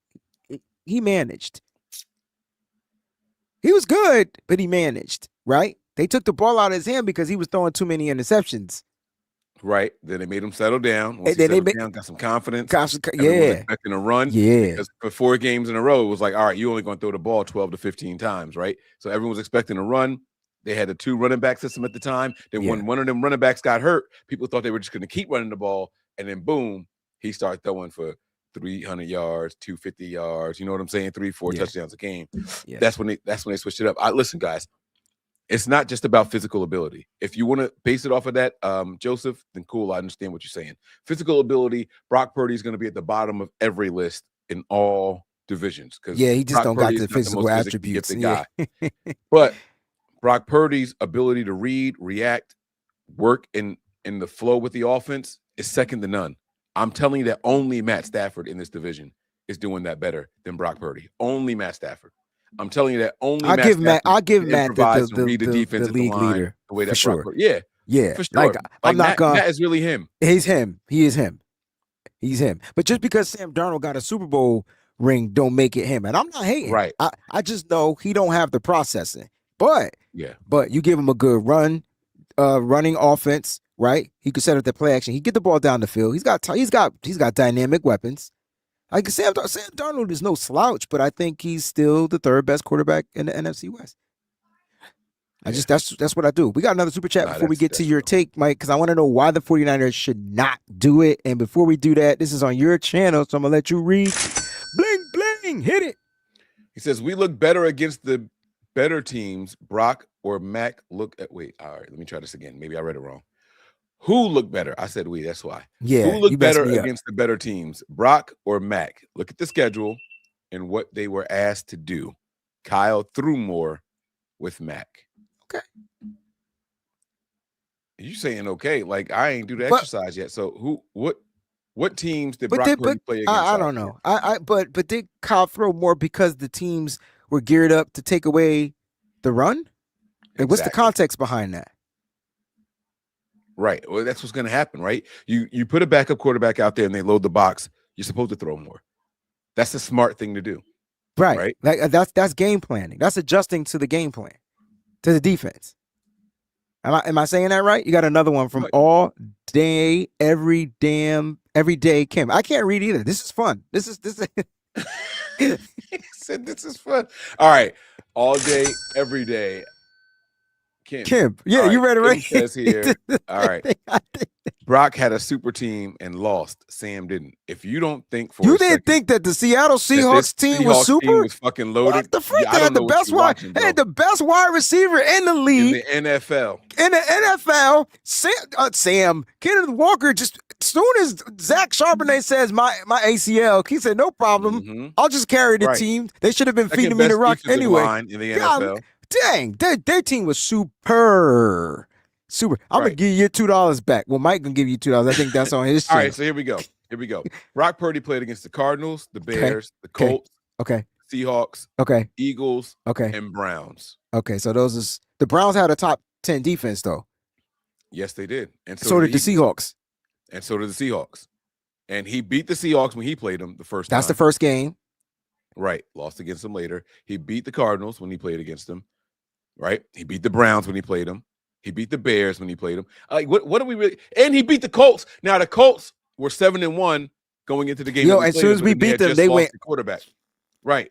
Speaker 1: He was good, but he managed, right? They took the ball out of his hand because he was throwing too many interceptions.
Speaker 2: Right. Then they made him settle down. Once he settled down, got some confidence. Expecting a run.
Speaker 1: Yeah.
Speaker 2: Because for 4 games in a row, it was like, all right, you're only going to throw the ball 12 to 15 times, right? So everyone was expecting a run. They had a 2 running back system at the time. Then when one of them running backs got hurt, people thought they were just going to keep running the ball. And then boom, he started throwing for 300 yards, 250 yards. You know what I'm saying? 3-4 touchdowns a game.
Speaker 1: Yeah.
Speaker 2: That's when they switched it up. Listen, guys, it's not just about physical ability. If you want to base it off of that, Joseph, then cool. I understand what you're saying. Physical ability, Brock Purdy is going to be at the bottom of every list in all divisions. Because
Speaker 1: he just
Speaker 2: Brock
Speaker 1: don't
Speaker 2: Purdy
Speaker 1: got the physical attributes.
Speaker 2: Guy. But Brock Purdy's ability to read, react, work in the flow with the offense is second to none. I'm telling you that only Matt Stafford in this division is doing that better than Brock Purdy. Only Matt Stafford. I'm telling you that only
Speaker 1: I'll give Matt the
Speaker 2: read the defense at the
Speaker 1: league
Speaker 2: line
Speaker 1: leader
Speaker 2: the way that
Speaker 1: for sure.
Speaker 2: Brock Purdy. Yeah, for sure.
Speaker 1: Like I'm not gonna.
Speaker 2: Matt is really him.
Speaker 1: He's him. He is him. He's him. But just because Sam Darnold got a Super Bowl ring, don't make it him. And I'm not hating.
Speaker 2: Right.
Speaker 1: I just know he don't have the processing. But you give him a good running offense, right? He could set up the play action. He get the ball down the field. He's got dynamic weapons. Like Sam Darnold is no slouch, but I think he's still the third best quarterback in the NFC West. That's what I do. We got another super chat before we get to your take, Mike, because I want to know why the 49ers should not do it. And before we do that, this is on your channel, so I'm going to let you read. Bling, bling, hit it.
Speaker 2: He says, we look better against the better teams. Brock or Mac look at, wait, all right, let me try this again. Maybe I read it wrong. Who look better? I said we, that's why.
Speaker 1: Yeah.
Speaker 2: Who look better against the better teams? Brock or Mac? Look at the schedule and what they were asked to do. Kyle threw more with Mac.
Speaker 1: Okay.
Speaker 2: You saying okay? Like I ain't do the exercise yet. So what teams did Brock Purdy play against?
Speaker 1: I don't know. But did Kyle throw more because the teams were geared up to take away the run? Like, what's the context behind that?
Speaker 2: Right. Well, that's what's going to happen, right? You put a backup quarterback out there and they load the box. You're supposed to throw more. That's the smart thing to do.
Speaker 1: Right. Like, that's game planning. That's adjusting to the game plan, to the defense. Am I saying that right? You got another one from all day, every day Kim. I can't read either. This is fun. This is
Speaker 2: He said this is fun. All right. All day, every day. Kim.
Speaker 1: Yeah,
Speaker 2: right.
Speaker 1: You read it right.
Speaker 2: Kim says here. All right. Brock had a super team and lost. Sam didn't. If you don't think for
Speaker 1: you didn't think that the Seattle Seahawks team was super,
Speaker 2: team was fucking loaded.
Speaker 1: What the frick? They had the best wide receiver in the league,
Speaker 2: in the NFL.
Speaker 1: Sam Kenneth Walker. Just as soon as Zach Charbonnet says my ACL, he said no problem.
Speaker 2: Mm-hmm.
Speaker 1: I'll just carry the team. They should have been feeding me the rock anyway.
Speaker 2: In the NFL.
Speaker 1: Dang, their team was super. I'm gonna give you $2 back. Well, Mike gonna give you $2. I think that's on his channel.
Speaker 2: All right, so here we go. Brock Purdy played against the Cardinals, the Bears, the Colts, Seahawks, Eagles, and Browns.
Speaker 1: Okay, so the Browns had a top 10 defense though.
Speaker 2: Yes, they did. And
Speaker 1: so did the Seahawks.
Speaker 2: And so did the Seahawks. And he beat the Seahawks when he played them the first time.
Speaker 1: That's the first game.
Speaker 2: Right. Lost against them later. He beat the Cardinals when he played against them. Right. He beat the Browns when he played them. He beat the Bears when he played them. Like, what do we really? And he beat the Colts. Now the Colts were 7-1 going into the game.
Speaker 1: As soon as we beat them, they went
Speaker 2: quarterback. Right.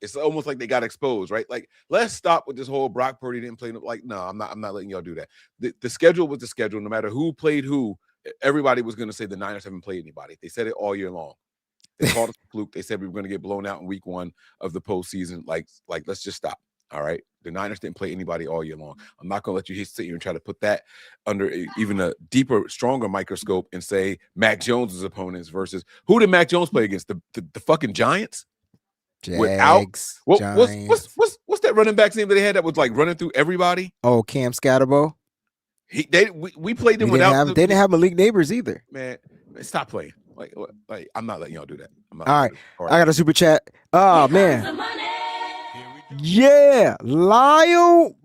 Speaker 2: It's almost like they got exposed. Right. Like, let's stop with this whole Brock Purdy didn't play. Like, no, I'm not letting y'all do that. The schedule was the schedule. No matter who played who, everybody was going to say the Niners haven't played anybody. They said it all year long. They called us a fluke. They said we were going to get blown out in week 1 of the postseason. Like, let's just stop. All right. The Niners didn't play anybody all year long. I'm not going to let you sit here and try to put that under even a deeper, stronger microscope and say Mac Jones' opponents versus who did Mac Jones play against? The fucking Giants?
Speaker 1: Jags,
Speaker 2: Giants. What's that running back's name that they had that was like running through everybody?
Speaker 1: Oh, Cam Scatterbo.
Speaker 2: We played them
Speaker 1: they didn't have Malik Neighbors either.
Speaker 2: Man, stop playing. Like I'm not letting y'all do that.
Speaker 1: All right. I got a super chat. Oh man. Yeah, Lyle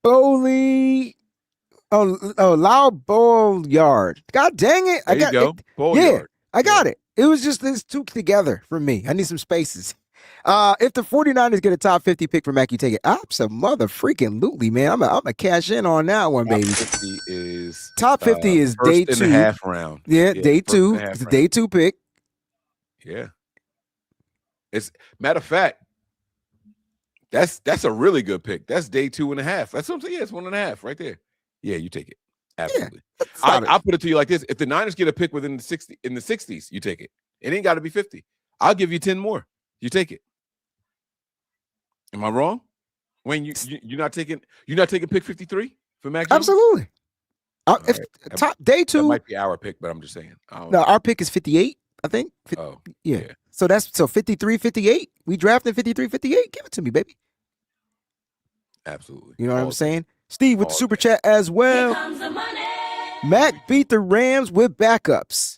Speaker 1: Bowley. Lyle Bolyard. God dang it!
Speaker 2: There you go.
Speaker 1: Yeah, I got it. It was just this two together for me. I need some spaces. If the 49ers get a top 50 pick for Mac, you take it. Absolutely, man. I'm a cash in on that one, baby. Top 50 is day 2
Speaker 2: and a half round.
Speaker 1: Yeah, day 2. It's a day 2 pick.
Speaker 2: Yeah. It's matter of fact. That's a really good pick. That's day 2.5. That's what I'm saying. Yeah, it's 1.5 right there. Yeah, you take it. Absolutely.
Speaker 1: Yeah,
Speaker 2: I'll put it to you like this: if the Niners get a pick within the 60s, you take it. It ain't got to be 50. I'll give you 10 more. You take it. Am I wrong? Wayne, you're not taking pick 53 for Mac Jones?
Speaker 1: Absolutely. If
Speaker 2: right.
Speaker 1: top day
Speaker 2: That
Speaker 1: 2,
Speaker 2: might be our pick, but I'm just saying.
Speaker 1: no, our pick is 58, I think.
Speaker 2: Oh,
Speaker 1: yeah. So that's 53, 58. We drafted 53, 58. Give it to me, baby.
Speaker 2: Absolutely.
Speaker 1: You know what I'm saying? Steve with the super chat as well.
Speaker 3: Here comes the money.
Speaker 1: Mac beat the Rams with backups.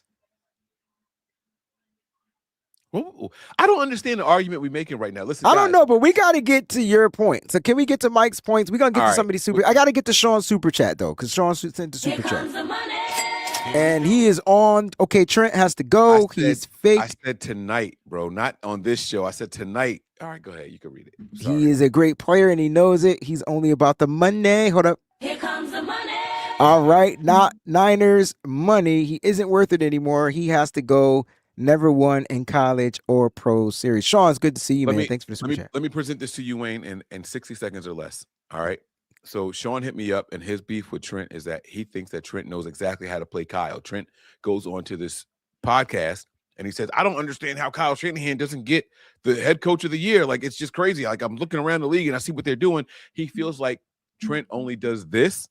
Speaker 2: Well, I don't understand the argument we're making right now. Listen,
Speaker 1: I don't know, but we got to get to your point. So can we get to Mike's points? We're going to get to somebody's super. I got to get to Sean's super chat, though, because Sean sent the super chat. And he is on. Okay, Trent has to go. He's fake.
Speaker 2: I said tonight, bro, not on this show. I said tonight. All right, go ahead. You can read it.
Speaker 1: He is a great player, and he knows it. He's only about the money. Hold up.
Speaker 3: Here comes the money.
Speaker 1: All right, not Niners money. He isn't worth it anymore. He has to go. Never won in college or pro series. Sean, it's good to see you, man. Thanks for the super chat.
Speaker 2: Let me present this to you, Wayne, in 60 seconds or less. All right. So Sean hit me up, and his beef with Trent is that he thinks that Trent knows exactly how to play Kyle. Trent goes on to this podcast, and he says, I don't understand how Kyle Shanahan doesn't get the head coach of the year. Like, it's just crazy. Like, I'm looking around the league, and I see what they're doing. He feels like Trent only does this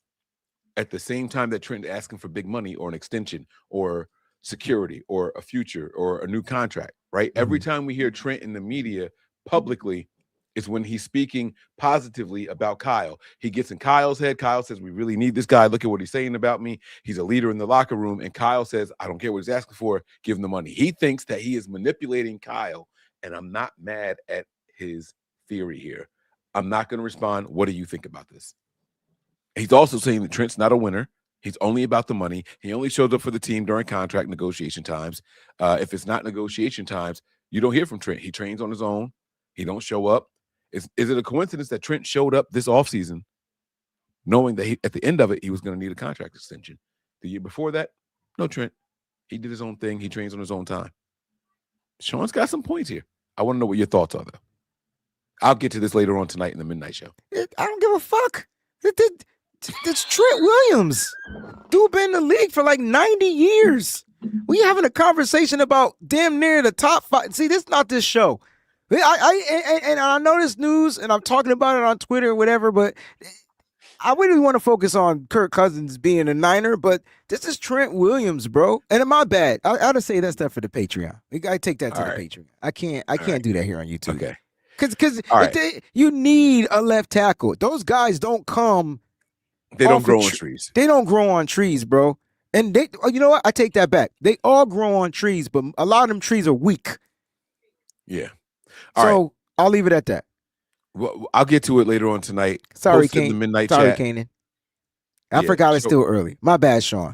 Speaker 2: at the same time that Trent is asking for big money or an extension or security or a future or a new contract, right? Every time we hear Trent in the media publicly is when he's speaking positively about Kyle. He gets in Kyle's head. Kyle says, we really need this guy. Look at what he's saying about me. He's a leader in the locker room. And Kyle says, I don't care what he's asking for. Give him the money. He thinks that he is manipulating Kyle. And I'm not mad at his theory here. I'm not going to respond. What do you think about this? He's also saying that Trent's not a winner. He's only about the money. He only shows up for the team during contract negotiation times. If it's not negotiation times, you don't hear from Trent. He trains on his own. He don't show up. Is it a coincidence that Trent showed up this offseason knowing that at the end of it, he was going to need a contract extension? The year before that, no, Trent. He did his own thing. He trains on his own time. Sean's got some points here. I want to know what your thoughts are, though. I'll get to this later on tonight in the Midnight Show.
Speaker 1: I don't give a fuck. It's Trent Williams. Dude been in the league for like 90 years. We having a conversation about damn near the top 5. See, this is not this show. I know this news, and I'm talking about it on Twitter or whatever, but I really want to focus on Kirk Cousins being a Niner, but this is Trent Williams, bro. And my bad. I ought to say that stuff for the Patreon. I take that to the Patreon. I can't do that here on YouTube.
Speaker 2: Okay.
Speaker 1: Because you need a left tackle. Those guys don't come.
Speaker 2: They don't grow on trees.
Speaker 1: They don't grow on trees, bro. And you know what? I take that back. They all grow on trees, but a lot of them trees are weak.
Speaker 2: Yeah.
Speaker 1: So I'll leave it at that.
Speaker 2: Well, I'll get to it later on tonight.
Speaker 1: Sorry,
Speaker 2: Post it in the midnight
Speaker 1: Sorry,
Speaker 2: chat.
Speaker 1: Kanan. I forgot it's still early. My bad, Sean.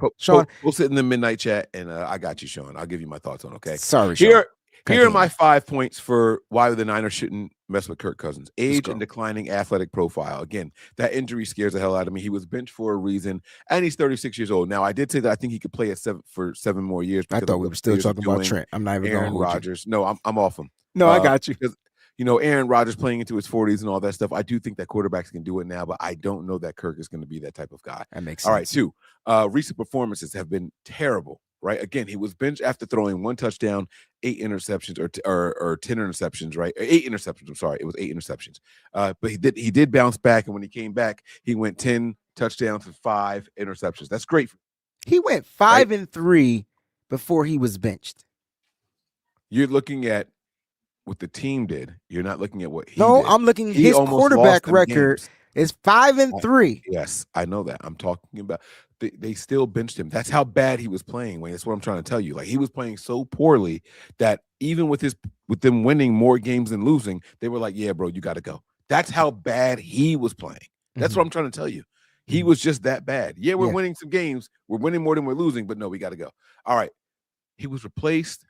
Speaker 2: We'll sit in the midnight chat, and I got you, Sean. I'll give you my thoughts on it, okay?
Speaker 1: Sorry, Sean.
Speaker 2: Here are my 5 points for why the Niners shouldn't mess with Kirk Cousins. Age and declining athletic profile. Again, that injury scares the hell out of me. He was benched for a reason, and he's 36 years old. Now, I did say that I think he could play for 7 more years.
Speaker 1: I thought we were still talking about Trent. I'm not even
Speaker 2: Aaron
Speaker 1: going
Speaker 2: Rodgers. No, I'm off him.
Speaker 1: No, I got you.
Speaker 2: Because, Aaron Rodgers playing into his 40s and all that stuff. I do think that quarterbacks can do it now, but I don't know that Kirk is going to be that type of guy.
Speaker 1: That makes sense.
Speaker 2: All right, 2. Recent performances have been terrible. Right. Again, he was benched after throwing 1 touchdown, 8 interceptions or 10 interceptions. Right. 8 interceptions. I'm sorry. It was 8 interceptions. But he did bounce back. And when he came back, he went 10 touchdowns and 5 interceptions. That's great.
Speaker 1: He went 5-3 before he was benched.
Speaker 2: You're looking at what the team did. You're not looking at what he did.
Speaker 1: I'm looking at his quarterback record.
Speaker 2: Games.
Speaker 1: It's 5-3.
Speaker 2: Yes, I know that. I'm talking about they still benched him. That's how bad he was playing, Wayne. That's what I'm trying to tell you. Like, he was playing so poorly that even with them winning more games than losing, they were like, yeah, bro, you got to go. That's how bad he was playing. That's what I'm trying to tell you. He was just that bad. Yeah, we're winning some games. We're winning more than we're losing, but no, we got to go. All right. He was replaced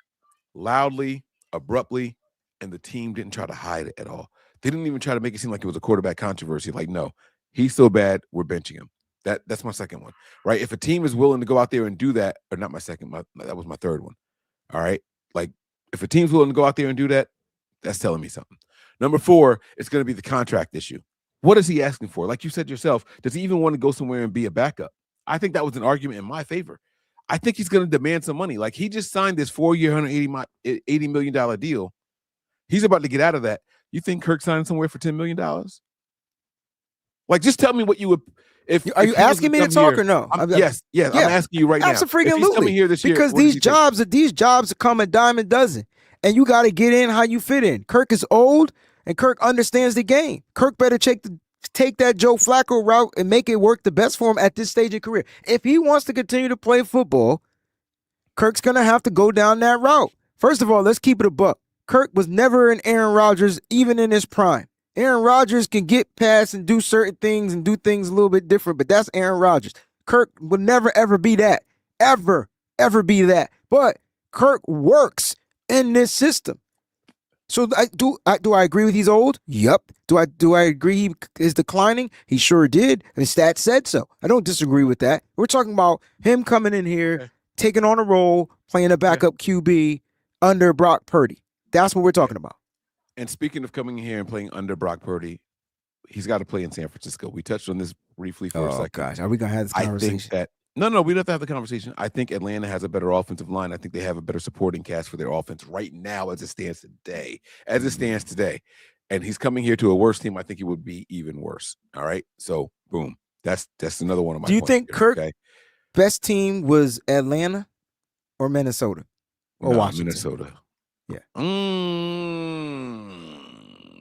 Speaker 2: loudly, abruptly, and the team didn't try to hide it at all. They didn't even try to make it seem like it was a quarterback controversy. Like, no, he's so bad, we're benching him. That's my second one, right? If a team is willing to go out there and do that, or not my second, that was my third one. All right. Like, if a team's willing to go out there and do that, that's telling me something. Number 4, it's going to be the contract issue. What is he asking for? Like you said yourself, does he even want to go somewhere and be a backup? I think that was an argument in my favor. I think he's going to demand some money. Like, he just signed this 4-year, $180 million deal. He's about to get out of that. You think Kirk signed somewhere for $10 million? Like, just tell me what you would.
Speaker 1: Are you asking me to talk or no?
Speaker 2: Yes. I'm asking you right now.
Speaker 1: Absolutely.
Speaker 2: Here this year,
Speaker 1: because these jobs come a dime a dozen, and you got to get in how you fit in. Kirk is old, and Kirk understands the game. Kirk better take that Joe Flacco route and make it work the best for him at this stage of career. If he wants to continue to play football, Kirk's gonna have to go down that route. First of all, let's keep it a buck. Kirk was never an Aaron Rodgers, even in his prime. Aaron Rodgers can get past and do certain things and do things a little bit different, but that's Aaron Rodgers. Kirk will never, ever be that. Ever be that. But Kirk works in this system. So do I agree with he's old? Yep. Do I agree he is declining? He sure did. And the stats said so. I don't disagree with that. We're talking about him coming in here, taking on a role, playing a backup QB under Brock Purdy. That's what we're talking about.
Speaker 2: And speaking of coming in here and playing under Brock Purdy, he's got to play in San Francisco. We touched on this briefly for a second. Oh, gosh.
Speaker 1: Are we going to have this conversation?
Speaker 2: I think that no, we don't have to have the conversation. I think Atlanta has a better offensive line. I think they have a better supporting cast for their offense right now as it stands today. And he's coming here to a worse team. I think he would be even worse. All right. So, boom. That's another one of my
Speaker 1: Do you
Speaker 2: points
Speaker 1: think
Speaker 2: here,
Speaker 1: Kirk's best team was Atlanta or Minnesota? Or Washington?
Speaker 2: Minnesota.
Speaker 1: Yeah.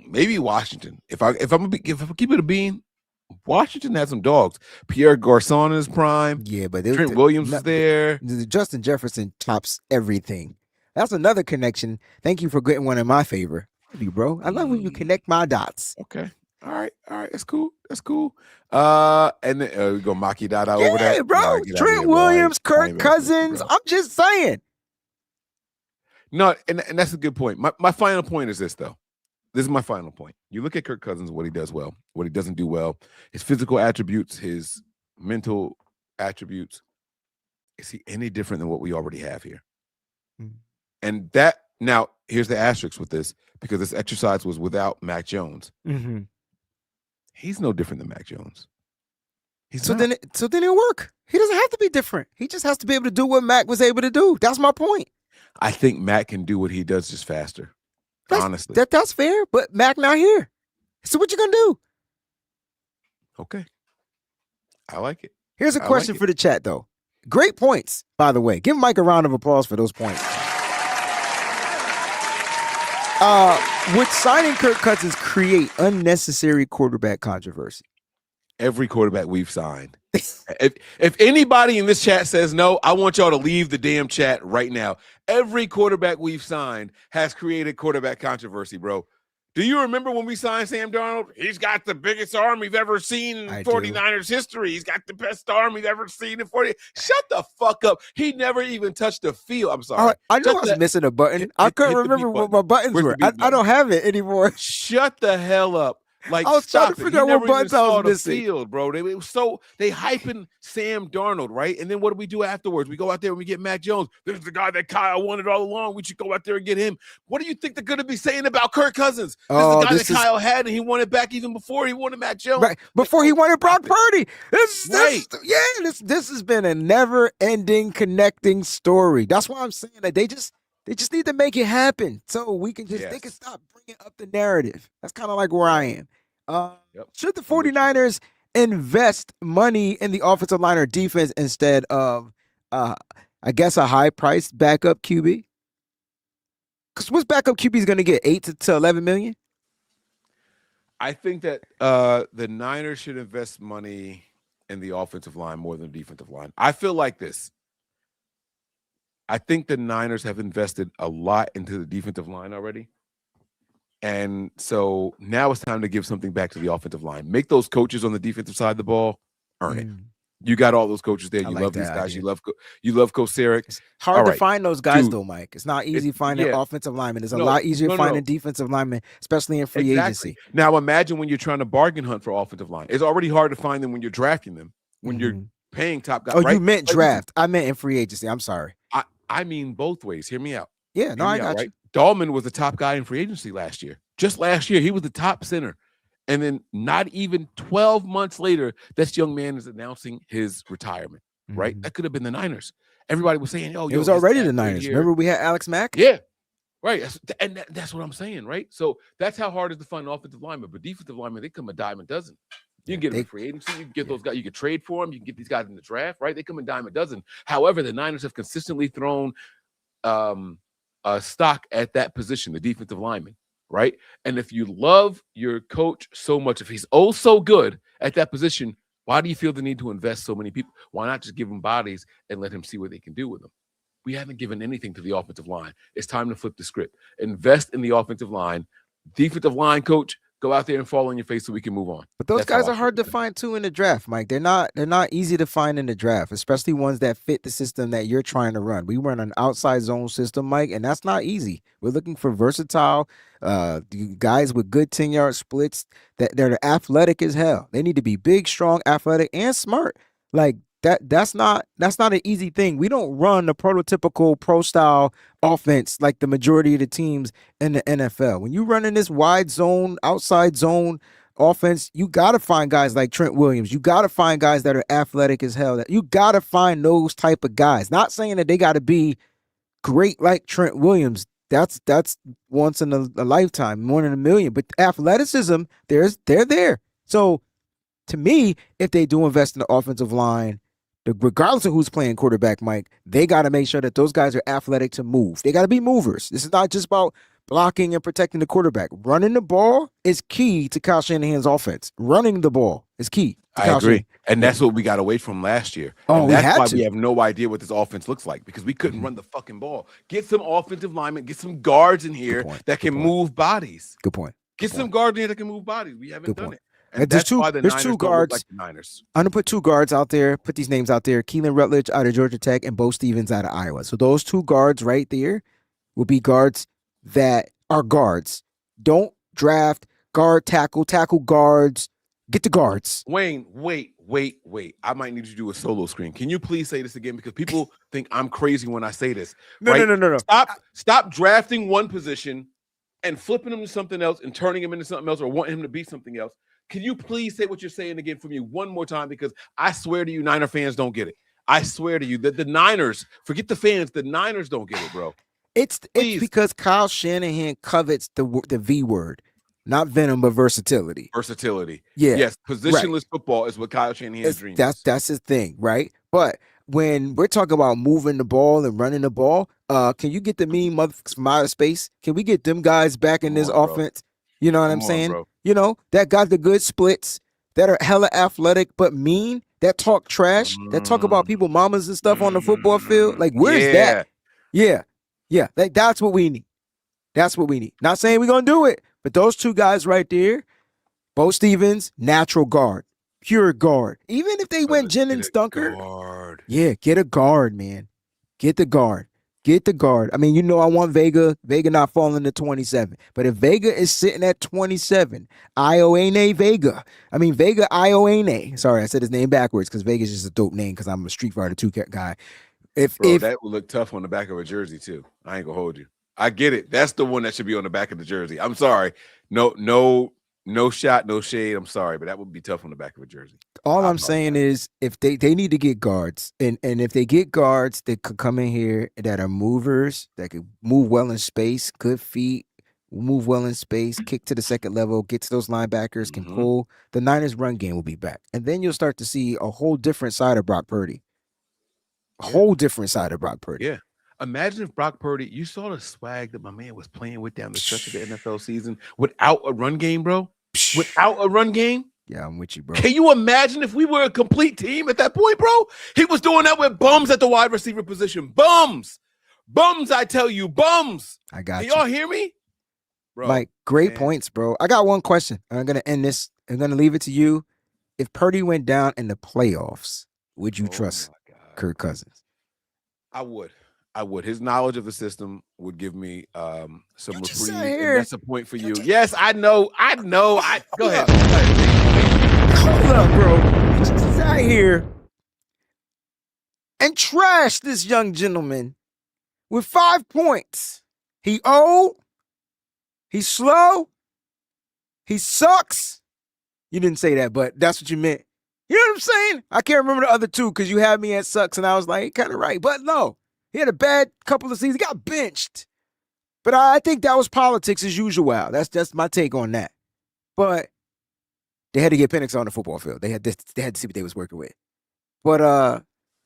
Speaker 2: Maybe Washington. If I keep it a bean, Washington had some dogs. Pierre Garçon in his prime.
Speaker 1: Yeah, but
Speaker 2: Trent Williams was there.
Speaker 1: Justin Jefferson tops everything. That's another connection. Thank you for getting one in my favor. Love you, bro. I love when you connect my dots.
Speaker 2: Okay. All right. That's cool. And then we go Maki Dada over that.
Speaker 1: Yeah, bro. Trent Williams, Kirk Cousins. I'm just saying.
Speaker 2: No, and that's a good point. My final point is this, though. This is my final point. You look at Kirk Cousins, what he does well, what he doesn't do well, his physical attributes, his mental attributes. Is he any different than what we already have here? Mm-hmm. And that, now, here's the asterisk with this, because this exercise was without Mac Jones.
Speaker 1: Mm-hmm.
Speaker 2: He's no different than Mac Jones.
Speaker 1: So then it'll work. He doesn't have to be different. He just has to be able to do what Mac was able to do. That's my point.
Speaker 2: I think Mac can do what he does just faster. Honestly.
Speaker 1: That's fair, but Mac not here. So what you gonna do?
Speaker 2: Okay. I like it.
Speaker 1: Here's a question for the chat, though. Great points, by the way. Give Mike a round of applause for those points. Would signing Kirk Cousins create unnecessary quarterback controversy?
Speaker 2: Every quarterback we've signed. If anybody in this chat says no, I want y'all to leave the damn chat right now. Every quarterback we've signed has created quarterback controversy, bro. Do you remember when we signed Sam Darnold? He's got the biggest arm we've ever seen in 49ers history. He's got the best arm we've ever seen in 40. Shut the fuck up. He never even touched the field. I'm sorry.
Speaker 1: I know I was missing a button. I couldn't remember what my buttons were. I don't have it anymore.
Speaker 2: Shut the hell up. Like,
Speaker 1: I was trying to figure out what buttons I was missing.
Speaker 2: Field, bro. They hyping Sam Darnold, right? And then what do we do afterwards? We go out there and we get Mac Jones. This is the guy that Kyle wanted all along. We should go out there and get him. What do you think they're going to be saying about Kirk Cousins? This is the guy that Kyle had, and he wanted back even before he wanted Mac Jones.
Speaker 1: Right, before he wanted Brock Purdy. This has been a never-ending connecting story. That's why I'm saying that they just need to make it happen so we can just they can stop bringing up the narrative. That's kind of like where I am. Should the 49ers invest money in the offensive line or defense instead of, I guess, a high-priced backup QB? Because what's backup QB is going to get, 8 to 11 million?
Speaker 2: I think that the Niners should invest money in the offensive line more than the defensive line. I feel like this. I think the Niners have invested a lot into the defensive line already. And so now it's time to give something back to the offensive line. Make those coaches on the defensive side of the ball earn it. You got all those coaches there. You love these guys. You love Kosaric.
Speaker 1: It's hard to find those guys, though, Mike. It's not easy finding offensive linemen. It's a lot easier finding defensive linemen, especially in free agency.
Speaker 2: Now imagine when you're trying to bargain hunt for offensive line. It's already hard to find them when you're drafting them, when you're paying top guys.
Speaker 1: Oh, you meant draft. I meant in free agency. I'm sorry.
Speaker 2: I mean both ways. Hear me out.
Speaker 1: Yeah, no, I got you.
Speaker 2: Dahlman was the top guy in free agency last year. Just last year, he was the top center. And then not even 12 months later, this young man is announcing his retirement, right? That could have been the Niners. everybody was saying, "Oh,
Speaker 1: It was already the Niners. Remember we had Alex Mack?
Speaker 2: Yeah, right. That's what I'm saying, right? So that's how hard it is to find an offensive lineman. But defensive linemen, they come a dime a dozen. You can get them in free agency. You can get those guys. You can trade for them. You can get these guys in the draft, right? They come a dime a dozen. However, the Niners have consistently thrown stock at that position, the defensive lineman, right? And if you love your coach so much, if he's oh so good at that position, why do you feel the need to invest so many people? Why not just give him bodies and let him see what they can do with them? We haven't given anything to the offensive line. It's time to flip the script. Invest in the offensive line. Defensive line coach, go out there and fall on your face so we can move on.
Speaker 1: But those guys are hard to find too in the draft, Mike. They're not easy to find in the draft, especially ones that fit the system that you're trying to run. We run an outside zone system, Mike, and that's not easy. We're looking for versatile guys with good 10-yard splits that they're athletic as hell. They need to be big, strong, athletic, and smart. Like that's not an easy thing. We don't run the prototypical pro style offense like the majority of the teams in the NFL. When you run in this wide zone, outside zone offense, you got to find guys like Trent Williams. You got to find guys that are athletic as hell. You got to find those type of guys. Not saying that they got to be great like Trent Williams. That's once in a lifetime, more than a million. But athleticism, they're there. So to me, if they do invest in the offensive line, regardless of who's playing quarterback, Mike, they got to make sure that those guys are athletic to move. They got to be movers. This is not just about blocking and protecting the quarterback. Running the ball is key to Kyle Shanahan's offense. Running the ball is key.
Speaker 2: I agree. And that's what we got away from last year.
Speaker 1: Oh,
Speaker 2: and that's why
Speaker 1: we
Speaker 2: we have no idea what this offense looks like because we couldn't run the fucking ball. Get some offensive linemen, get some guards in here that can move bodies.
Speaker 1: Good point.
Speaker 2: Get some guards in here that can move bodies. We haven't done it. And
Speaker 1: there's
Speaker 2: that's why the Niners
Speaker 1: two guards.
Speaker 2: Like the Niners.
Speaker 1: I'm gonna put two guards out there. Put these names out there: Keelan Rutledge out of Georgia Tech and Bo Stevens out of Iowa. So those two guards right there will be guards that are guards. Don't draft guard, tackle guards. Get the guards.
Speaker 2: Wayne, wait. I might need you to do a solo screen. Can you please say this again? Because people think I'm crazy when I say this.
Speaker 1: No.
Speaker 2: Stop drafting one position and flipping him to something else and turning him into something else or wanting him to be something else. Can you please say what you're saying again for me one more time? Because I swear to you, Niner fans don't get it. I swear to you that the Niners, forget the fans, the Niners don't get it, bro.
Speaker 1: It's because Kyle Shanahan covets the V word. Not venom, but versatility.
Speaker 2: Versatility.
Speaker 1: Yeah.
Speaker 2: Yes, positionless football is what Kyle Shanahan's dream is.
Speaker 1: That's his thing, right? But when we're talking about moving the ball and running the ball, can you get the mean motherfuckers from outer space? Can we get them guys back in this offense? You know what I'm saying?
Speaker 2: Bro.
Speaker 1: You know, that got the good splits, that are hella athletic but mean, that talk trash, that talk about people mamas and stuff on the football field. Like, where's that? Yeah. Like, that's what we need. That's what we need. Not saying we're going to do it, but those two guys right there, Bo Stevens, natural guard, pure guard. Even if they went Jennings Dunker, get a guard, man. Get the guard. I mean, you know, I want Vega not falling to 27. But if Vega is sitting at 27, Ioane Vega. I mean, Vega Ioane. Sorry, I said his name backwards because Vega's just a dope name because I'm a Street Fighter 2 guy. If
Speaker 2: that would look tough on the back of a jersey too. I ain't gonna hold you. I get it. That's the one that should be on the back of the jersey. I'm sorry. No shot, no shade. I'm sorry, but that would be tough on the back of a jersey.
Speaker 1: All I'm saying is if they need to get guards, and if they get guards that could come in here that are movers, that could move well in space, good feet, move well in space, kick to the second level, get to those linebackers, can pull, the Niners run game will be back. And then you'll start to see a whole different side of Brock Purdy. Yeah.
Speaker 2: Imagine if Brock Purdy, you saw the swag that my man was playing with down the stretch of the NFL season without a run game, bro. Without a run game.
Speaker 1: Yeah, I'm with you, bro.
Speaker 2: Can you imagine if we were a complete team at that point, bro? He was doing that with bums at the wide receiver position. Bums, I tell you, bums.
Speaker 1: I got you.
Speaker 2: Y'all hear me? Bro,
Speaker 1: Mike, great points, bro. I got one question. I'm going to end this. I'm going to leave it to you. If Purdy went down in the playoffs, would you trust Kirk Cousins?
Speaker 2: I would. His knowledge of the system would give me some reprieve.
Speaker 1: And
Speaker 2: that's a point for you. Yes, I know. Go ahead.
Speaker 1: Hold up, bro. You just sat here and trashed this young gentleman with 5 points. He old. He's slow. He sucks. You didn't say that, but that's what you meant. You know what I'm saying? I can't remember the other two because you had me at sucks, and I was like, kind of right. But no, he had a bad couple of seasons. He got benched. But I think that was politics as usual. That's my take on that. But they had to get Penix on the football field. They had to see what they was working with. But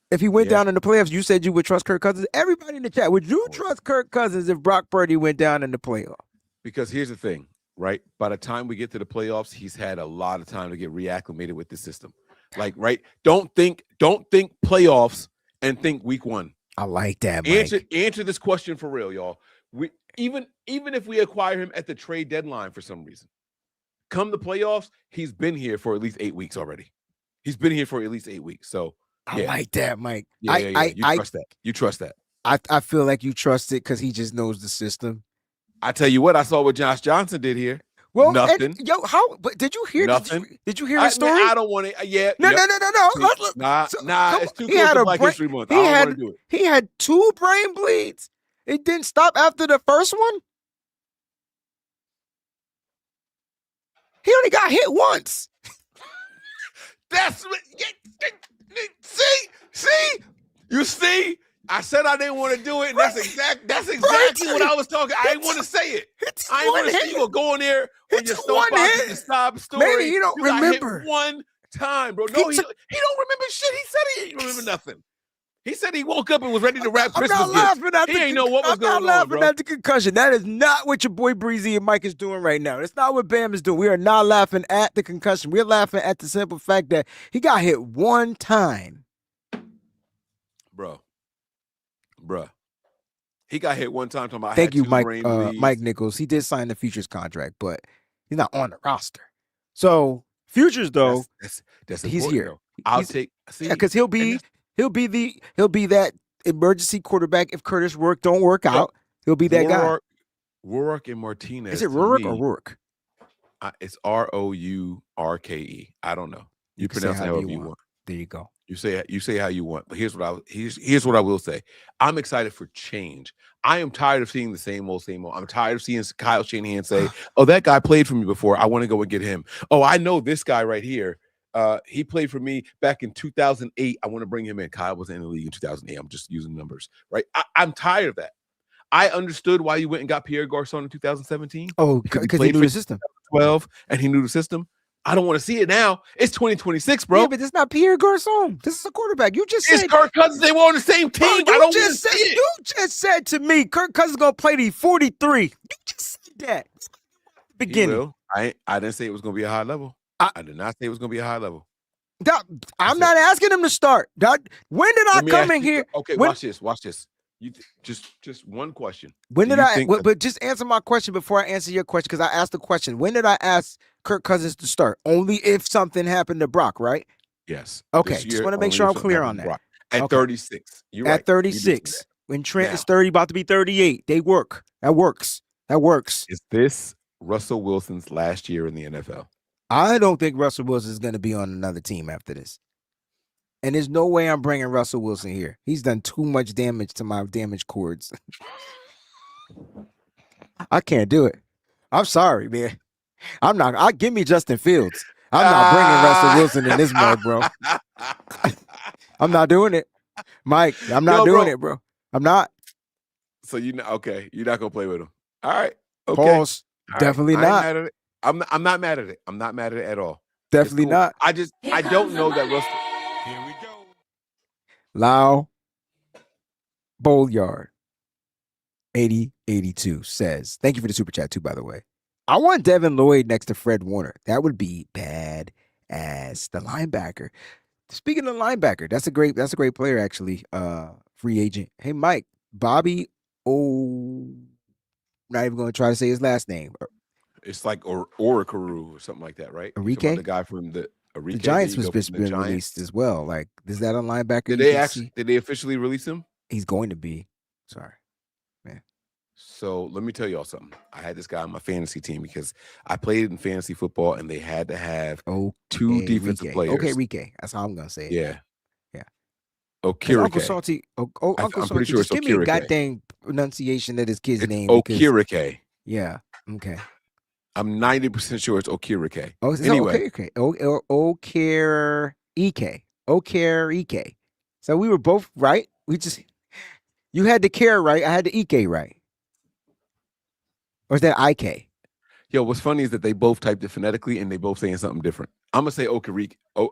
Speaker 1: if he went down in the playoffs, you said you would trust Kirk Cousins. Everybody in the chat, would you trust Kirk Cousins if Brock Purdy went down in the playoffs?
Speaker 2: Because here's the thing, right? By the time we get to the playoffs, he's had a lot of time to get reacclimated with the system. Like, right? Don't think playoffs and think week one.
Speaker 1: I like that, Mike.
Speaker 2: Answer this question for real, y'all. We even if we acquire him at the trade deadline for some reason, come the playoffs, he's been here for at least 8 weeks already. He's been here for at least 8 weeks. So
Speaker 1: I like that, Mike.
Speaker 2: Yeah. You trust that. You trust that.
Speaker 1: I feel like you trust it because he just knows the system.
Speaker 2: I tell you what, I saw what Josh Johnson did here.
Speaker 1: Well,
Speaker 2: nothing.
Speaker 1: But did you hear
Speaker 2: nothing?
Speaker 1: Did you hear his story?
Speaker 2: I don't want to. Yeah.
Speaker 1: No.
Speaker 2: Nah. It's too close to Black History Month. I don't want to do it.
Speaker 1: He had 2 brain bleeds. It didn't stop after the first one. He only got hit once.
Speaker 2: That's what. See. You see. I said I didn't want to do it, and that's exactly what I was talking. I didn't want to say it. I didn't want to see you go in there on your soapbox and stop story.
Speaker 1: Maybe you don't remember.
Speaker 2: Got hit one time, bro. No, he don't remember shit. He said he didn't remember nothing. He said he woke up and was ready to wrap Christmas gifts. He ain't know what was going on, bro.
Speaker 1: I'm not laughing at the concussion. That is not what your boy Breezy and Mike is doing right now. That's not what Bam is doing. We are not laughing at the concussion. We're laughing at the simple fact that he got hit one time.
Speaker 2: Bruh. He got hit one time. Talking about
Speaker 1: Thank you, Mike Nichols. He did sign the Futures contract, but he's not on the roster. So Futures, though,
Speaker 2: that's
Speaker 1: he's here.
Speaker 2: Though. I'll take
Speaker 1: because he'll be that emergency quarterback if Curtis Rourke don't work out. He'll be that guy.
Speaker 2: Rourke and Martinez.
Speaker 1: Is it Rourke or Rourke?
Speaker 2: It's Rourke. I don't know. You pronounce it however you want.
Speaker 1: There you go.
Speaker 2: You say how you want, but here's what I will say. I'm excited for change. I am tired of seeing the same old. I'm tired of seeing Kyle Shanahan say, "Oh, that guy played for me before. I want to go and get him." Oh, I know this guy right here. He played for me back in 2008. I want to bring him in. Kyle was in the league in 2008. I'm just using numbers, right? I'm tired of that. I understood why you went and got Pierre Garçon in 2017.
Speaker 1: Oh, because he knew the system.
Speaker 2: 12, and he knew the system. I don't want to see it now. It's 2026, bro.
Speaker 1: Yeah, but it's not Pierre Garçon. This is a quarterback. You just said
Speaker 2: it's Kirk Cousins. They were on the same team. I don't want to see it.
Speaker 1: You just said to me, Kirk Cousins is gonna play the 43. You just said that. Beginning.
Speaker 2: I didn't say it was gonna be a high level. I did not say it was gonna be a high level.
Speaker 1: I'm not asking him to start. When did I come in here?
Speaker 2: Okay, watch this. You just one question.
Speaker 1: When did I? But just answer my question before I answer your question, because I asked the question. When did I ask Kirk Cousins to start? Only if something happened to Brock, right?
Speaker 2: Yes.
Speaker 1: Okay. Just want to make sure I'm clear on that.
Speaker 2: At 36. You're right.
Speaker 1: At 36. When Trent is 30, about to be 38. They work. That works. Is
Speaker 2: this Russell Wilson's last year in the NFL?
Speaker 1: I don't think Russell Wilson is going to be on another team after this. And there's no way I'm bringing Russell Wilson here. He's done too much damage to my damaged cords. I can't do it. I'm sorry, man. I'm not. Give me Justin Fields. I'm not bringing Russell Wilson in this mug, bro. I'm not doing it, Mike. I'm not doing it, bro. I'm not.
Speaker 2: So you're not gonna play with him. All right. Okay.
Speaker 1: Pause. Definitely not.
Speaker 2: I'm not mad at it. I'm not mad at it at all.
Speaker 1: Definitely not.
Speaker 2: I don't know that Russell.
Speaker 3: Here we go.
Speaker 1: Lau Bowlyard 8082 says, thank you for the super chat too, by the way. I want Devin Lloyd next to Fred Warner. That would be bad as the linebacker. Speaking of linebacker, that's a great player, actually. Free agent. Hey, Mike, Bobby not even going to try to say his last name.
Speaker 2: It's like Orikaru or something like that, right?
Speaker 1: Enrique?
Speaker 2: The guy from the
Speaker 1: Giants was just been released as well. Like, is that a linebacker?
Speaker 2: Did they officially release him?
Speaker 1: He's going to be. Sorry, man.
Speaker 2: So let me tell y'all something. I had this guy on my fantasy team because I played in fantasy football and they had to have two defensive players.
Speaker 1: Okay, Enrique. That's how I'm going to say it.
Speaker 2: Yeah.
Speaker 1: Okirike.
Speaker 2: Uncle
Speaker 1: Salty.
Speaker 2: I'm pretty sure it's
Speaker 1: Give me a goddamn pronunciation of his kid's name.
Speaker 2: Okirike.
Speaker 1: Yeah. Okay.
Speaker 2: I'm 90% sure it's Okirike.
Speaker 1: Oh, it's
Speaker 2: anyway.
Speaker 1: Okirike. EK. O'Care EK. So we were both right. You had the care right. I had the EK right. Or is that IK?
Speaker 2: Yo, what's funny is that they both typed it phonetically and they both saying something different. I'm gonna say Okariki.
Speaker 1: I'm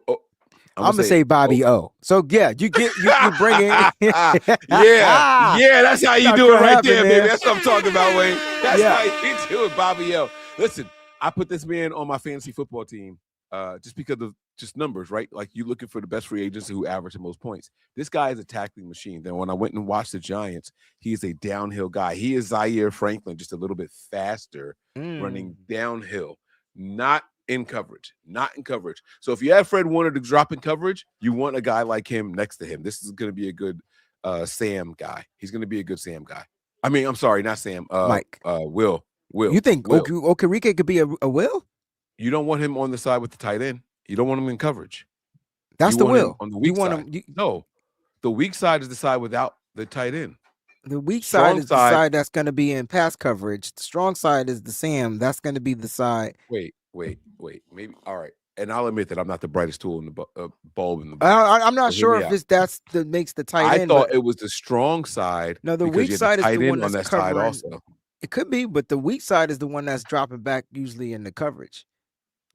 Speaker 1: gonna say Bobby O. So yeah, you bring in.
Speaker 2: yeah, that's how you
Speaker 1: Not
Speaker 2: do it
Speaker 1: gonna
Speaker 2: right
Speaker 1: happen,
Speaker 2: there,
Speaker 1: man.
Speaker 2: baby. That's what I'm talking about, Wayne. That's
Speaker 1: Yeah.
Speaker 2: how you do it, Bobby O. Listen, I put this man on my fantasy football team just because of just numbers, right? Like you looking for the best free agents who average the most points. This guy is a tackling machine. Then when I went and watched the Giants, he's a downhill guy. He is Zaire Franklin, just a little bit faster, running downhill, not in coverage. So if you have Fred Warner to drop in coverage, you want a guy like him next to him. This is going to be a good Sam guy. He's going to be a good Sam guy. I mean, I'm sorry, not Sam.
Speaker 1: Mike.
Speaker 2: Will.
Speaker 1: You think
Speaker 2: Will.
Speaker 1: Okarike could be a Will?
Speaker 2: You don't want him on the side with the tight end. You don't want him in coverage.
Speaker 1: That's the Will.
Speaker 2: On the weak side. No, the weak side is the side without the tight end.
Speaker 1: The weak side is the side that's going to be in pass coverage. The strong side is the Sam. That's going to be the side.
Speaker 2: Wait. Maybe all right. And I'll admit that I'm not the brightest tool in the bulb in the.
Speaker 1: I'm not sure if that's that makes the tight end.
Speaker 2: I thought it was the strong side.
Speaker 1: No, the weak side is the one that's
Speaker 2: on that
Speaker 1: covering.
Speaker 2: side also.
Speaker 1: It could be, but the weak side is the one that's dropping back usually in the coverage.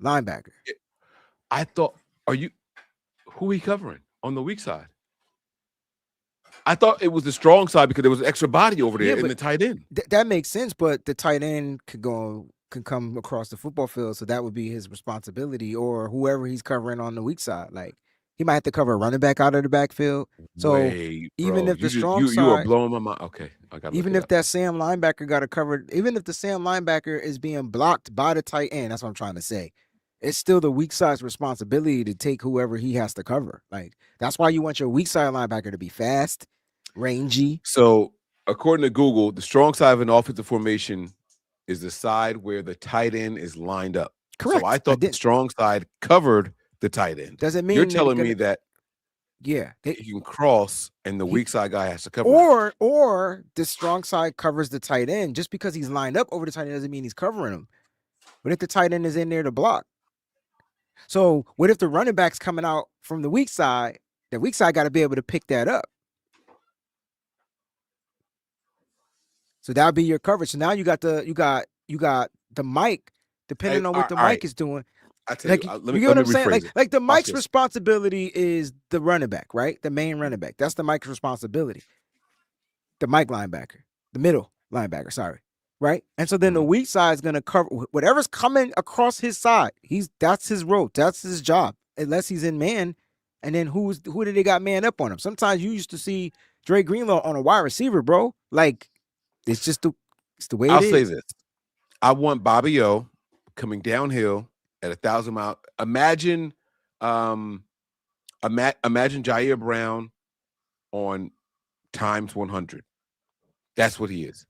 Speaker 1: Linebacker.
Speaker 2: I thought, who are you covering on the weak side? I thought it was the strong side because there was extra body over there in the tight end.
Speaker 1: That makes sense, but the tight end can come across the football field, so that would be his responsibility, or whoever he's covering on the weak side. Like he might have to cover a running back out of the backfield. So even if the strong side,
Speaker 2: you are blowing my mind. Okay, I got.
Speaker 1: Even if that Sam linebacker got it covered, even if the Sam linebacker is being blocked by the tight end, that's what I'm trying to say. It's still the weak side's responsibility to take whoever he has to cover. Like that's why you want your weak side linebacker to be fast, rangy.
Speaker 2: So according to Google, the strong side of an offensive formation is the side where the tight end is lined up.
Speaker 1: Correct.
Speaker 2: So I thought the strong side covered the tight end.
Speaker 1: Does it mean
Speaker 2: you're telling me that?
Speaker 1: Yeah,
Speaker 2: you can cross, and the weak side guy has to cover.
Speaker 1: Or the strong side covers the tight end. Just because he's lined up over the tight end doesn't mean he's covering him. What if the tight end is in there to block? So what if the running back's coming out from the weak side? The weak side got to be able to pick that up. So that'll be your coverage. So now you got the mic, depending on what the mic is doing.
Speaker 2: I tell you,
Speaker 1: you get what I'm saying? Like the mic's responsibility is the running back, right? The main running back. That's the mic's responsibility. The mic linebacker, the middle linebacker, sorry. Right? And so then the weak side is going to cover whatever's coming across his side. That's his role. That's his job. Unless he's in man. And then who did they got man up on him? Sometimes you used to see Dre Greenlaw on a wide receiver, bro. Like it's just the way
Speaker 2: I'll say this. I want Bobby O coming downhill at 1,000 miles. Imagine Jair Brown on times 100. That's what he is.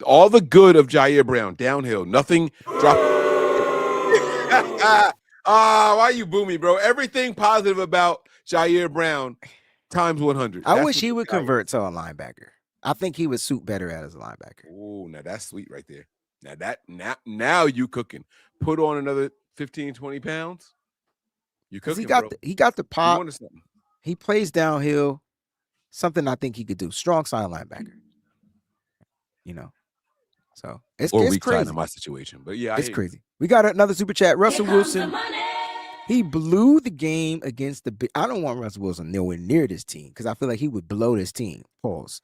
Speaker 2: All the good of Jair Brown downhill, nothing drop. Why you boo me, bro? Everything positive about Jair Brown times 100.
Speaker 1: I wish he would convert to a linebacker. I think he would suit better as a linebacker.
Speaker 2: Oh, now that's sweet right there. Now you cooking. Put on another 15, 20 pounds. You cooking,
Speaker 1: he got the pop. He plays downhill. Something I think he could do. Strong side linebacker. You know. So it's crazy
Speaker 2: in my situation. But yeah,
Speaker 1: it's crazy. We got another super chat. Russell Wilson. He blew the game against the. I don't want Russell Wilson nowhere near this team because I feel like he would blow this team. Pause.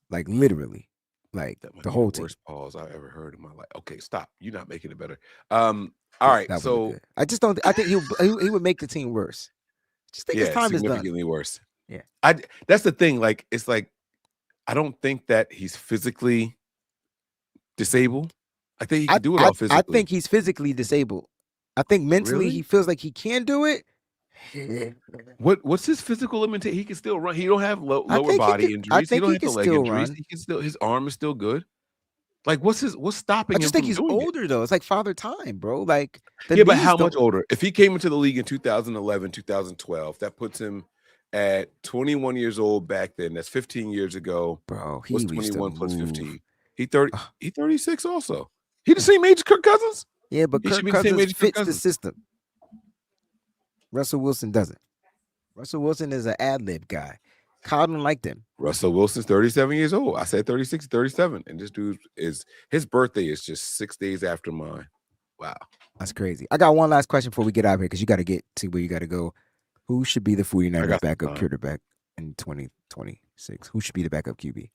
Speaker 1: Like literally, like the whole team.
Speaker 2: Worst pause I ever heard in my life. Okay, stop. You're not making it better. All right. So
Speaker 1: I just don't. I think he would make the team worse. Just think his time is done.
Speaker 2: Significantly worse.
Speaker 1: Yeah.
Speaker 2: That's the thing. Like it's like I don't think that he's physically disabled. I think he can do it all physically.
Speaker 1: I think he's physically disabled. I think mentally he feels like he can do it.
Speaker 2: What's his physical limitation? He can still run. He don't have lower body injuries. He don't have the leg injuries. He can still. His arm is still good. Like what's stopping him? I
Speaker 1: just think he's older though. It's like father time, bro. Like
Speaker 2: but how much older? If he came into the league in 2011, 2012, that puts him at 21 years old back then. That's 15 years ago.
Speaker 1: Bro,
Speaker 2: he was 21 plus 15. He 30. He 36 also. He the same age as Kirk Cousins.
Speaker 1: Yeah, but Kirk Cousins fits the system. Russell Wilson doesn't. Russell Wilson is an ad-lib guy. Kyle don't like them.
Speaker 2: Russell Wilson's 37 years old. I said 36, 37. And this dude his birthday is just 6 days after mine. Wow.
Speaker 1: That's crazy. I got one last question before we get out of here because you got to get to where you got to go. Who should be the 49ers backup quarterback in 2026? Who should be the backup QB?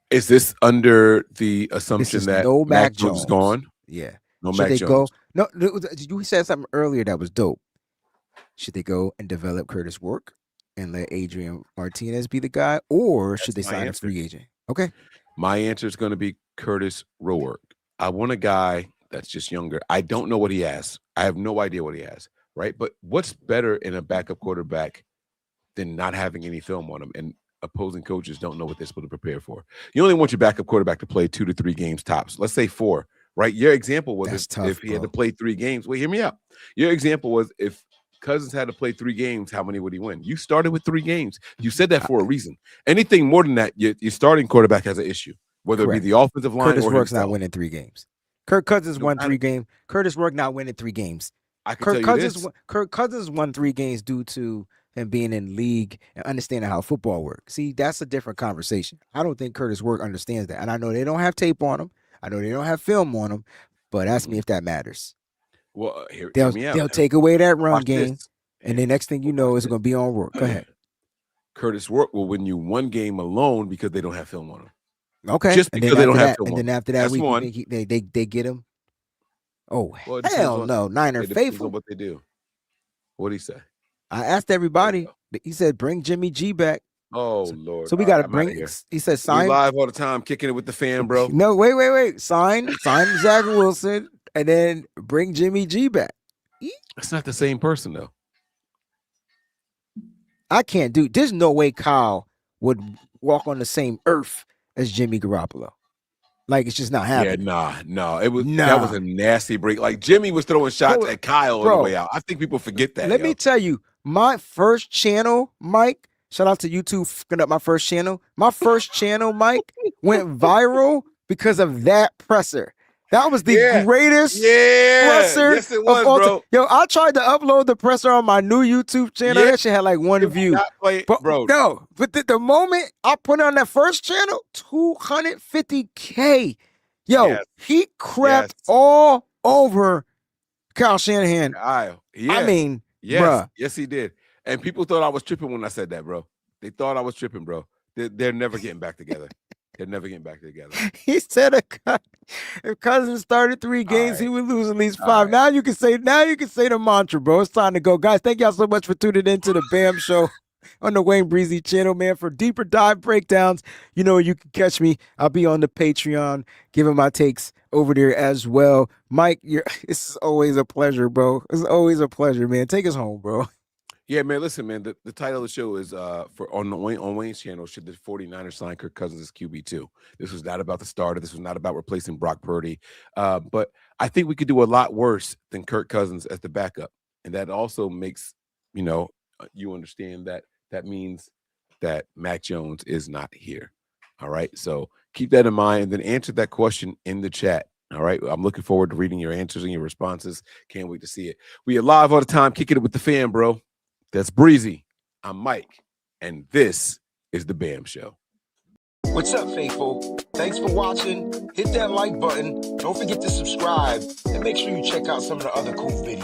Speaker 2: Is this under the assumption that
Speaker 1: no
Speaker 2: Mac Jones is gone?
Speaker 1: Yeah.
Speaker 2: No
Speaker 1: should
Speaker 2: Mac
Speaker 1: they
Speaker 2: Jones.
Speaker 1: No, you said something earlier that was dope. Should they go and develop Curtis Work and let Adrian Martinez be the guy, or should they sign a free agent? Okay.
Speaker 2: My answer is going to be Curtis Roark. I want a guy that's just younger. I don't know what he has. I have no idea what he has, right? But what's better in a backup quarterback than not having any film on him? And opposing coaches don't know what they're supposed to prepare for. You only want your backup quarterback to play 2 to 3 games tops. Let's say 4, right? Your example was if he had to play 3 games. Wait, hear me out. Your example was if Cousins had to play 3 games, how many would he win? You started with 3 games. You said that for a reason. Anything more than that, your starting quarterback has an issue, whether it be the offensive line
Speaker 1: Curtis
Speaker 2: or
Speaker 1: Work's
Speaker 2: himself.
Speaker 1: not winning 3 games. Kirk Cousins won 3 games. Curtis Work not winning 3 games.
Speaker 2: Kirk
Speaker 1: Cousins won 3 games due to him being in league and understanding how football works. See, that's a different conversation. I don't think Curtis Work understands that. And I know they don't have tape on him. I know they don't have film on him. But ask me if that matters.
Speaker 2: Well,
Speaker 1: they'll take away that run game. And the next thing you know, it's going to be on Work. Go ahead.
Speaker 2: Curtis Work will win you 1 game alone because they don't have film on him.
Speaker 1: Okay.
Speaker 2: Just because they don't have film on him.
Speaker 1: And then after that, they get him. Oh,
Speaker 2: well,
Speaker 1: hell no. Niner faithful.
Speaker 2: What they do. What did he say?
Speaker 1: I asked everybody. He said, bring Jimmy G back.
Speaker 2: Oh, Lord.
Speaker 1: So we got to bring. He said, sign.
Speaker 2: We live all the time, kicking it with the fan, bro.
Speaker 1: No, wait. Sign Zach Wilson and then bring Jimmy G back.
Speaker 2: That's not the same person, though.
Speaker 1: I can't do. There's no way Kyle would walk on the same earth as Jimmy Garoppolo. Like, it's just not happening.
Speaker 2: Yeah, that was a nasty break. Like, Jimmy was throwing shots at Kyle on the way out. I think people forget that.
Speaker 1: Let me tell you, my first channel, Mike, shout out to YouTube fucking up my first channel. My first channel, Mike, went viral because of that presser. That was the greatest presser.
Speaker 2: Yes, it was, bro.
Speaker 1: Yo, I tried to upload the presser on my new YouTube channel. That shit had like 1 view. But the moment I put it on that first channel, 250K. Yo, he crept all over Kyle Shanahan.
Speaker 2: I
Speaker 1: mean,
Speaker 2: bruh. Yes, he did. And people thought I was tripping when I said that, bro. They thought I was tripping, bro. They're never getting back together. They're never getting back together.
Speaker 1: He said if Cousins started 3 games, he would lose at least 5. Now you can say the mantra, bro. It's time to go. Guys, thank y'all so much for tuning into the BAM Show on the WayneBreezie channel, man. For deeper dive breakdowns, you know you can catch me. I'll be on the Patreon giving my takes over there as well. Mike, it's always a pleasure, bro. It's always a pleasure, man. Take us home, bro.
Speaker 2: Yeah, man, listen, man, the title of the show is on Wayne's channel, should the 49ers sign Kirk Cousins as QB2? This was not about the starter. This was not about replacing Brock Purdy. But I think we could do a lot worse than Kirk Cousins as the backup. And that also makes, you understand that means that Mac Jones is not here. All right. So keep that in mind and then answer that question in the chat. All right. I'm looking forward to reading your answers and your responses. Can't wait to see it. We are live all the time, kicking it with the fan, bro. That's Breezy. I'm Mike, and this is the BAM Show.
Speaker 1: What's up, faithful? Thanks for watching. Hit that like button. Don't forget to subscribe, and make sure you check out some of the other cool videos.